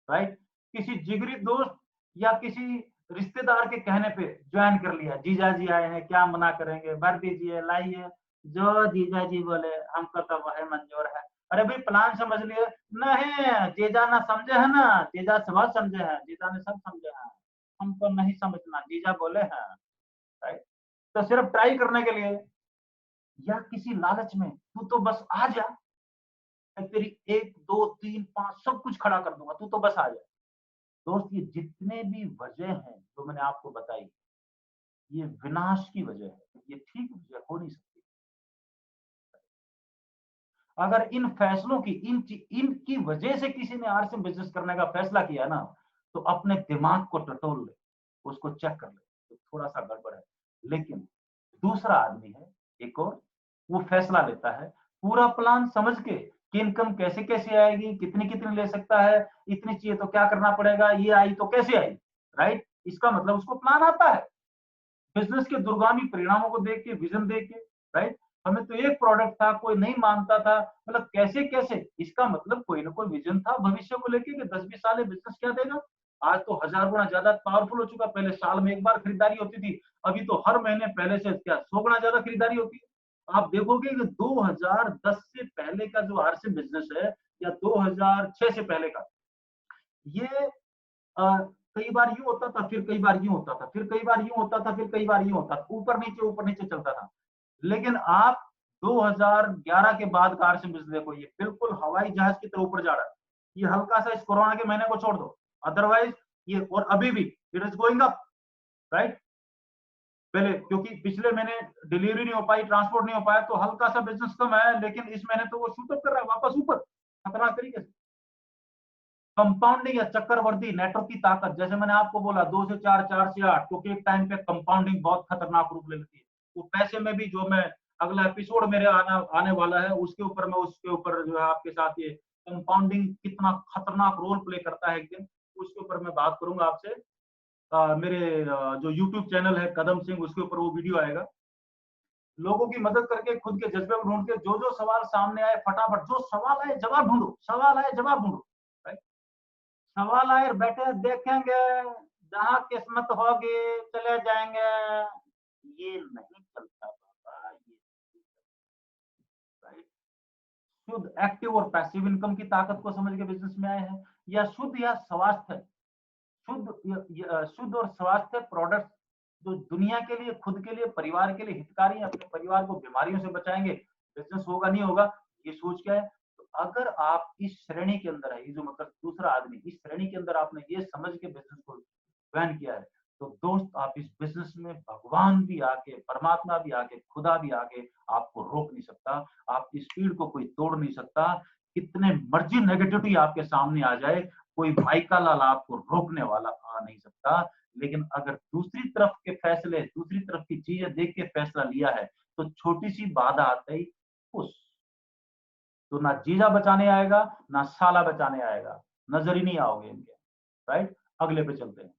राइट। किसी जिगरी दोस्त या किसी रिश्तेदार के कहने पे ज्वाइन कर लिया, जीजा जी आए हैं, क्या मना करेंगे, भर दीजिए, लाइए, जो जीजा जी बोले हमको तो वह मंजूर है। अरे भाई प्लान समझ लिए, नहीं जीजा ना समझे है ना, जीजा सब समझे हैं, जीजा ने सब समझे हैं, हमको नहीं समझना, जीजा बोले हैं, राइट। तो सिर्फ ट्राई करने के लिए या किसी लालच में, तू तो बस आ जा, मैं तेरी 1 2 3 5 सब कुछ खड़ा कर दूंगा, तू तो बस आ जा। दोस्त, ये जितने भी वजह हैं जो मैंने आपको बताई, ये विनाश की वजह है, ये ठीक वजह हो नहीं सकती। अगर इन फैसलों की, इनकी वजह से किसी ने आर से बिजनेस करने का फैसला किया ना, तो अपने दिमाग को टटोल ले, उसको चेक कर ले, तो थोड़ा सा गड़बड़ है। लेकिन दूसरा आदमी है, एक और, वो फैसला लेता है पूरा प्लान समझ के कि इनकम कैसे कैसे आएगी, कितनी कितनी ले सकता है, इतनी चाहिए तो क्या करना पड़ेगा, ये आई तो कैसे आई, राइट। इसका मतलब उसको प्लान आता है, बिजनेस के दूरगामी परिणामों को देख के, विजन देख के, राइट। हमें तो एक प्रोडक्ट था, कोई नहीं मानता था, मतलब कैसे कैसे, इसका मतलब कोई ना कोई विजन था भविष्य को लेके कि 10-20 साल में बिजनेस क्या देगा। आज तो 1000 गुना ज्यादा पावरफुल हो चुका, पहले साल में एक बार खरीदारी होती थी, अभी तो हर महीने पहले से क्या 100 गुना ज्यादा खरीदारी होती है। आप देखोगे कि 2010 से पहले का जो आरसी बिजनेस है, या 2006 से पहले का, ये कई बार यूँ होता था, फिर कई बार यूँ होता था, फिर कई बार यूँ होता था, फिर कई बार यूँ होता था, ऊपर नीचे चलता था। लेकिन आप 2011 के बाद कार से बिजनेस देखो, ये बिल्कुल हवाई जहाज की तरह ऊपर जा रहा है। ये हल्का सा इस कोरोना के महीने को छोड़ दो, अदरवाइज ये, और अभी भी it is going up, right. पहले क्योंकि पिछले महीने डिलीवरी नहीं हो पाई, ट्रांसपोर्ट नहीं हो पाया, तो हल्का सा बिजनेस कम है, लेकिन इस महीने तो वो शूट अप कर रहा है वापस ऊपर, खतरनाक तरीके से। कंपाउंडिंग या चक्रवर्ती नेटवर्क की ताकत, जैसे मैंने आपको बोला 2 से 4, 4 से 8, क्योंकि एक टाइम पे कंपाउंडिंग बहुत खतरनाक रूप ले लेती है। वो पैसे में भी, जो मैं अगला एपिसोड मेरे आने वाला है, उसके ऊपर मैं उसके ऊपर जो है आपके साथ ये कंपाउंडिंग कितना खतरनाक रोल प्ले करता है एक दिन, उसके ऊपर मैं बात करूंगा आपसे। मेरे जो यूट्यूब चैनल है कदम सिंह, उसके ऊपर वो वीडियो आएगा। लोगों की मदद करके खुद के जज्बे को ढूंढ के जो सवाल सामने आए फटाफट, जो सवाल आए जवाब ढूंढो, सवाल आए जवाब ढूंढो, राइट। सवाल आए बैठे देखेंगे, जहां किस्मत होगी चले जाएंगे, ये नहीं चलता बाबा, ये राइट। शुद्ध एक्टिव और पैसिव इनकम की ताकत को समझ के बिजनेस में आए हैं, या शुद्ध या स्वास्थ्य, शुद्ध और स्वास्थ्य प्रोडक्ट जो दुनिया के लिए, खुद के लिए, परिवार के लिए हितकारी है, अपने परिवार को बीमारियों से बचाएंगे, बिजनेस होगा नहीं होगा, ये सोच के है। तो अगर आप इस श्रेणी के अंदर है, ये जो मतलब दूसरा आदमी, इस श्रेणी के अंदर आपने ये समझ के बिजनेस को ज्वाइन किया है, तो दोस्त आप इस बिजनेस में भगवान भी आके, परमात्मा भी आके, खुदा भी आके आपको रोक नहीं सकता, आपकी स्पीड को कोई तोड़ नहीं सकता। कितने मर्जी नेगेटिविटी आपके सामने आ जाए, कोई भाई का लाल आपको रोकने वाला आ नहीं सकता। लेकिन अगर दूसरी तरफ के फैसले, दूसरी तरफ की चीजें देख के फैसला लिया है, तो छोटी सी बाधा आते ही उस तो ना जीजा बचाने आएगा, ना साला बचाने आएगा, नजर ही नहीं आओगे इनके, राइट। अगले पे चलते हैं।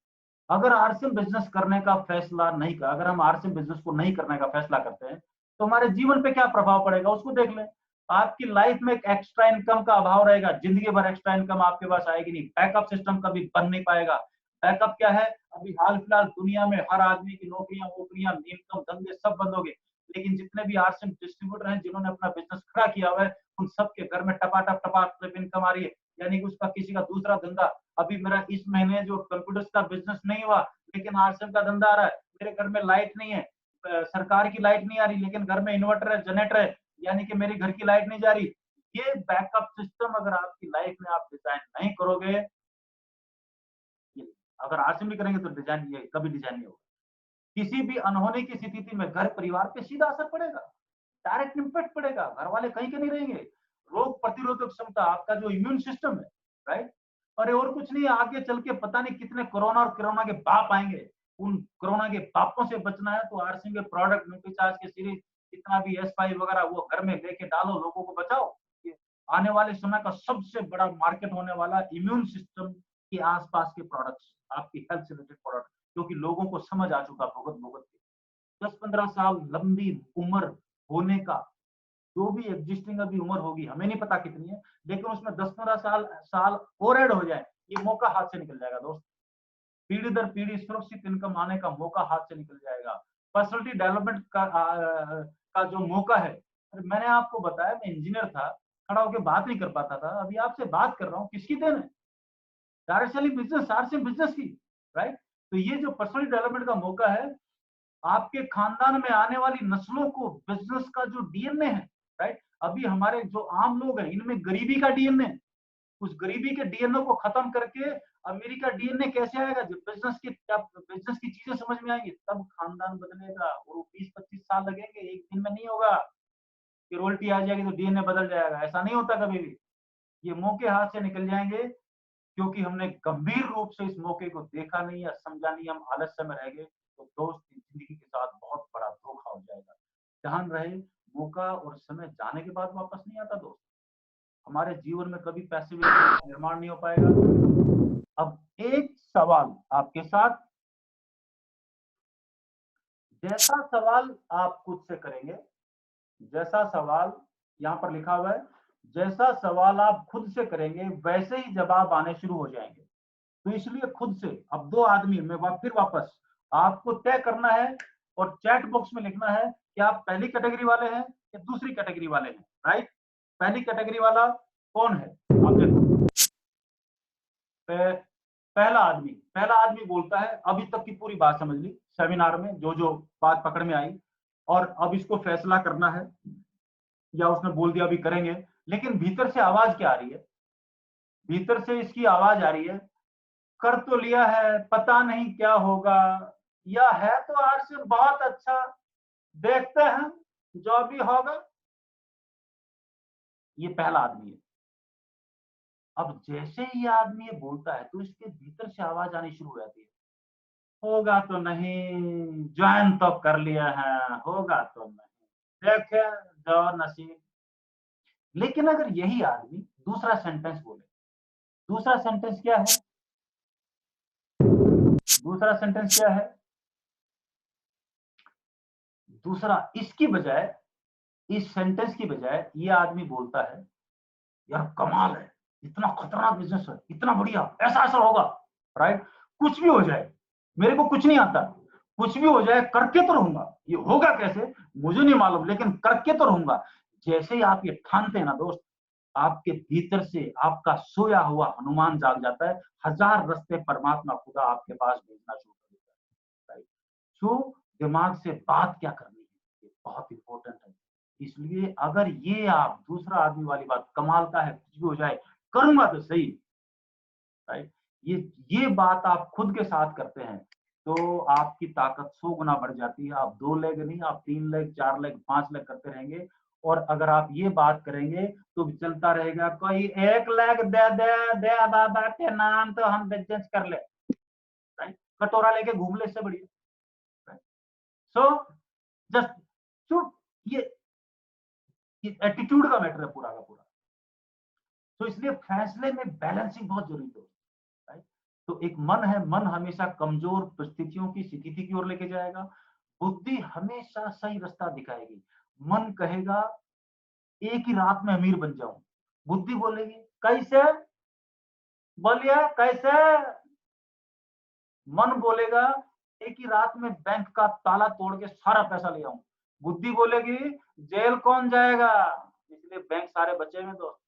अगर आरसीएम बिजनेस करने का फैसला नहीं कर अगर हम आरसीएम बिजनेस को नहीं करने का फैसला करते हैं, तो हमारे जीवन पे क्या प्रभाव पड़ेगा उसको देख लें। आपकी लाइफ में एक एक्स्ट्रा इनकम का अभाव रहेगा, जिंदगी भर एक्स्ट्रा इनकम आपके पास आएगी नहीं, बैकअप सिस्टम कभी बन नहीं पाएगा। बैकअप क्या है? अभी हाल फिलहाल दुनिया में हर आदमी की नौकरियां वोकरियां, इनकम धंधे सब बंद हो गए, लेकिन जितने भी आरसीएम डिस्ट्रीब्यूटर हैं जिन्होंने अपना बिजनेस खड़ा किया हुआ है, उन सबके घर में टपाटप टपाटप इनकम आ रही है। यानी कि उसका किसी का दूसरा धंधा, अभी मेरा इस महीने जो कंप्यूटर्स का बिजनेस नहीं हुआ, लेकिन आरसीएम का धंधा आ रहा है। मेरे घर में लाइट नहीं है, सरकार की लाइट नहीं आ रही, लेकिन घर में इन्वर्टर है, जनरेटर है, यानी कि मेरी घर की लाइट नहीं जा रही। ये बैकअप सिस्टम अगर आपकी लाइफ में आप डिजाइन नहीं करोगे, अगर आरसीएम भी करेंगे तो डिजाइन, ये कभी डिजाइन नहीं होगा। किसी भी अनहोनी की स्थिति में घर परिवार पे सीधा असर पड़ेगा, डायरेक्ट इम्पैक्ट पड़ेगा, घर वाले कहीं के नहीं रहेंगे। रोग प्रतिरोधक क्षमता, आपका जो इम्यून सिस्टम है, राइट। अरे और कुछ नहीं, आगे चल के पता नहीं कितने कोरोना और कोरोना के बाप आएंगे, उन कोरोना के बापों से बचना है तो आरसीएम के प्रोडक्ट, न्यूट्रीचार्ज के सीरीज, जितना भी S5 वगैरह, वो घर में लेके डालो, लोगों को बचाओ। ये आने वाले समय का सबसे बड़ा मार्केट होने वाला इम्यून सिस्टम के आसपास के प्रोडक्ट्स, आपकी हेल्थ से रिलेटेड प्रोडक्ट, क्योंकि लोगों को समझ आ चुका भुगत भुगत के। 10-15 साल लंबी उम्र होने का, जो भी एग्जिस्टिंग अभी उम्र होगी, हमें नहीं पता कितनी है, लेकिन उसमें 10-15 साल साल और ऐड हो जाए, ये मौका हाथ से निकल जाएगा दोस्त। पीढ़ी दर पीढ़ी सुरक्षित इनकम आने का मौका हाथ से निकल जाएगा। पर्सनलिटी डेवलपमेंट का जो मौका है, मैंने आपको बताया मैं इंजीनियर था, खड़ा होकर बात नहीं कर पाता था, अभी आपसे बात कर रहा हूँ, किसकी देन है? डायरेक्टली बिजनेस, आरसीएम बिजनेस की, राइट। तो ये जो पर्सनल डेवलपमेंट का मौका है, आपके खानदान में आने वाली नस्लों को बिजनेस का जो डीएनए है, राइट। अभी हमारे जो आम लोग हैं, इनमें गरीबी का डीएनए, उस गरीबी के डीएनए को खत्म करके अमीरी का डीएनए कैसे आएगा? जब बिजनेस की चीजें समझ में आएंगी, तब खानदान बदलेगा। और वो 20-25 साल लगेंगे, एक दिन में नहीं होगा कि रोल्टी आ जाएगी तो डीएनए बदल जाएगा, ऐसा नहीं होता कभी भी। ये मौके हाथ से निकल जाएंगे, क्योंकि हमने गंभीर रूप से इस मौके को देखा नहीं या समझा नहीं, हम आलस्य में रह गए, तो दोस्त जिंदगी के साथ बहुत बड़ा धोखा हो जाएगा। ध्यान रहे, मौका और समय जाने के बाद वापस नहीं आता दोस्त। हमारे जीवन में कभी पैसे का निर्माण नहीं हो पाएगा। अब एक सवाल आपके साथ, जैसा सवाल आप खुद से करेंगे, जैसा सवाल यहाँ पर लिखा हुआ है, जैसा सवाल आप खुद से करेंगे वैसे ही जवाब आने शुरू हो जाएंगे। तो इसलिए खुद से, अब दो आदमी में फिर वापस आपको तय करना है और चैट बॉक्स में लिखना है कि आप पहली कैटेगरी वाले हैं या दूसरी कैटेगरी वाले हैं, राइट। पहली कैटेगरी वाला कौन है? आप देखो, पहला आदमी बोलता है, अभी तक की पूरी बात समझ ली सेमिनार में, जो जो बात पकड़ में आई, और अब इसको फैसला करना है, या उसने बोल दिया अभी करेंगे, लेकिन भीतर से आवाज क्या आ रही है? भीतर से इसकी आवाज आ रही है, कर तो लिया है, पता नहीं क्या होगा, या है तो आरसीएम बहुत अच्छा, देखते हैं जो भी होगा। ये पहला आदमी है। अब जैसे ही ये आदमी ये बोलता है तो इसके भीतर से आवाज आनी शुरू हो जाती है, होगा तो नहीं, ज्वाइन तो कर लिया है, होगा तो नहीं, देखे जो नसीब। लेकिन अगर यही आदमी दूसरा सेंटेंस बोले, दूसरा सेंटेंस क्या है, दूसरा सेंटेंस क्या है, दूसरा इसकी बजाय, इस सेंटेंस की बजाय ये आदमी बोलता है, यार कमाल है, इतना खतरनाक बिजनेस है, इतना बढ़िया, ऐसा ऐसा होगा, राइट, कुछ भी हो जाए, मेरे को कुछ नहीं आता, कुछ भी हो जाए करके तो रहूंगा, ये होगा कैसे मुझे नहीं मालूम, लेकिन करके तो रहूंगा। जैसे ही आप ये ठानते हैं ना दोस्त, आपके भीतर से आपका सोया हुआ हनुमान जाग जाता है, हजार रास्ते परमात्मा खुदा आपके पास भेजना शुरू कर देता है, राइट। सो दिमाग से बात क्या करनी है, ये बहुत इंपॉर्टेंट है। इसलिए अगर ये आप दूसरा आदमी वाली बात, कमाल का है, कुछ भी हो जाए करूंगा तो सही, राइट, ये बात आप खुद के साथ करते हैं तो आपकी ताकत 100 गुना बढ़ जाती है। आप 2 लेग नहीं, आप 3 लेग, 4 लेग, 5 लेग करते रहेंगे। और अगर आप ये बात करेंगे तो भी चलता रहेगा, कोई 1 लेग दे दे, दे बाबा के नाम तो हम बिजनेस कर ले, राइट, कटोरा लेके घूम ले, इससे बढ़िया। सो जस्ट सो ये एटीट्यूड का मैटर है पूरा का पूरा। तो इसलिए फैसले में बैलेंसिंग बहुत जरूरी है, राइट। तो एक मन है, मन हमेशा कमजोर परिस्थितियों की स्थिति की ओर लेके जाएगा, बुद्धि हमेशा सही रास्ता दिखाएगी। मन कहेगा एक ही रात में अमीर बन जाऊं, बुद्धि बोलेगी कैसे, बोलिए कैसे, मन बोलेगा एक ही रात में बैंक का ताला तोड़ के सारा पैसा ले आऊं, बुद्धि बोलेगी जेल कौन जाएगा, इसलिए बैंक सारे बचे में दोस्त,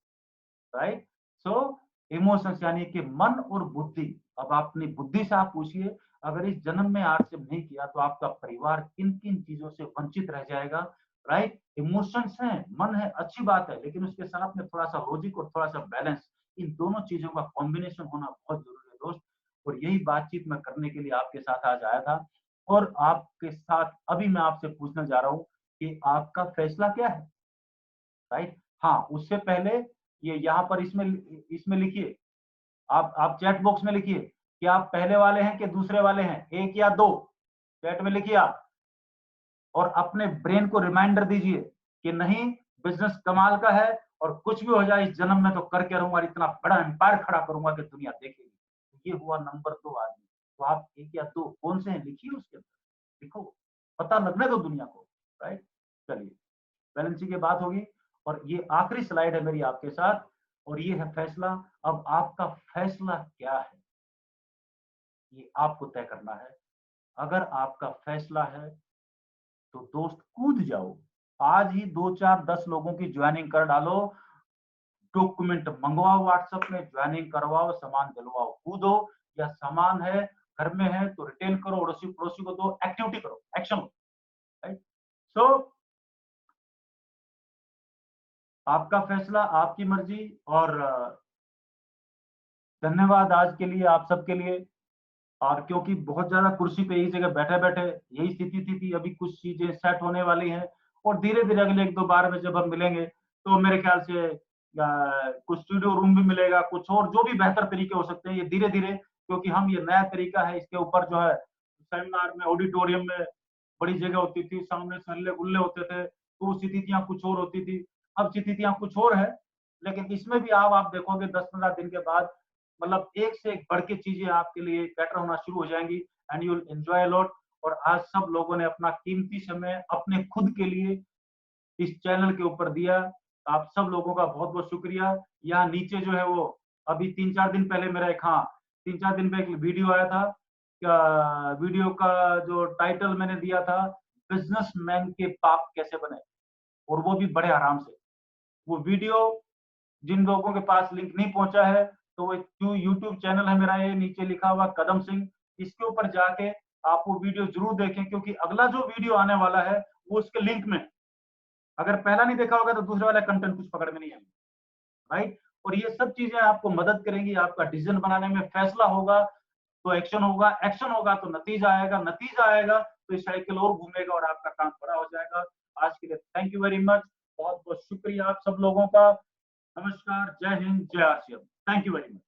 राइट। सो इमोशंस यानी कि मन और बुद्धि। अब अपनी बुद्धि से आप पूछिए, अगर इस जन्म में आक्षेप नहीं किया तो आपका परिवार किन किन चीजों से वंचित रह जाएगा, राइट। इमोशंस है, मन है, अच्छी बात है, लेकिन उसके साथ में थोड़ा सा लॉजिक और थोड़ा सा बैलेंस, इन दोनों चीजों का कॉम्बिनेशन होना बहुत जरूरी है दोस्त। और यही बातचीत मैं करने के लिए आपके साथ आज आया था। और आपके साथ अभी मैं आपसे पूछना जा रहा हूँ कि आपका फैसला क्या है, राइट। हाँ, उससे पहले ये यहाँ पर इसमें इसमें लिखिए, आप चैट बॉक्स में लिखिए कि आप पहले वाले हैं कि दूसरे वाले हैं, 1 या 2, चैट में लिखिए आप। और अपने ब्रेन को रिमाइंडर दीजिए कि नहीं, बिजनेस कमाल का है और कुछ भी हो जाए इस जन्म में तो करके रहूंगा, इतना बड़ा एम्पायर खड़ा करूंगा कि दुनिया देखेगी। तो ये हुआ नंबर 2 आदमी। तो आप 1 या 2 कौन से हैं लिखिए, उसके अंदर लिखो, पता लगने दो दुनिया को, राइट। चलिए, बैलेंसिंग की बात होगी और ये आखिरी स्लाइड है मेरी आपके साथ, और ये है फैसला। अब आपका फैसला क्या है, ये आपको तय करना है। अगर आपका फैसला है तो दोस्त कूद जाओ, आज ही 2 4 10 लोगों की ज्वाइनिंग कर डालो, डॉक्यूमेंट मंगवाओ, व्हाट्सएप में ज्वाइनिंग करवाओ, सामान दिलवाओ, कूदो। या सामान है, घर में है तो रिटेल करो, अड़ोसी पड़ोसी को दो, एक्टिविटी करो, एक्शन लो, राइट। सो आपका फैसला, आपकी मर्जी। और धन्यवाद आज के लिए आप सबके लिए। और क्योंकि बहुत ज्यादा कुर्सी पे एक जगह बैठे बैठे यही स्थिति थी, अभी कुछ चीजें सेट होने वाली हैं और धीरे धीरे अगले 1 2 बार में जब हम मिलेंगे तो मेरे ख्याल से कुछ स्टूडियो रूम भी मिलेगा, कुछ और जो भी बेहतर तरीके हो सकते हैं, ये धीरे धीरे, क्योंकि हम ये नया तरीका है, इसके ऊपर जो है सेमिनार में, ऑडिटोरियम में बड़ी जगह होती थी, सामने से हल्ले गुल्ले होते थे, तो स्थितियां कुछ और होती थी, अब स्थितियां कुछ और है। लेकिन इसमें भी आप देखोगे 10 15 दिन के बाद मतलब एक से एक बढ़ के चीजें आपके लिए बेटर होना शुरू हो जाएंगी, and you will enjoy lot. और आज सब लोगों ने अपना कीमती समय अपने खुद के लिए इस चैनल के ऊपर दिया, आप सब लोगों का बहुत बहुत शुक्रिया। यहाँ नीचे जो है वो अभी 3 4 दिन पहले मेरा एक, हाँ 3 4 दिन पे एक वीडियो आया था, वीडियो का जो टाइटल मैंने दिया था, बिजनेसमैन के पाप कैसे बने, और वो भी बड़े आराम से। वो वीडियो जिन लोगों के पास लिंक नहीं पहुंचा है, तो वो जो यूट्यूब चैनल है मेरा, ये नीचे लिखा हुआ कदम सिंह, इसके ऊपर जाके आप वो वीडियो जरूर देखें, क्योंकि अगला जो वीडियो आने वाला है वो उसके लिंक में, अगर पहला नहीं देखा होगा तो दूसरे वाला कंटेंट कुछ पकड़ में नहीं आएगा, राइट। और ये सब चीजें आपको मदद करेंगी, आपका डिसीजन बनाने में। फैसला होगा तो एक्शन होगा, एक्शन होगा तो नतीजा आएगा, नतीजा आएगा तो साइकिल और घूमेगा और आपका काम बड़ा हो जाएगा। आज के लिए थैंक यू वेरी मच, बहुत बहुत शुक्रिया आप सब लोगों का। नमस्कार, जय हिंद, जय Asia. Thank you very much.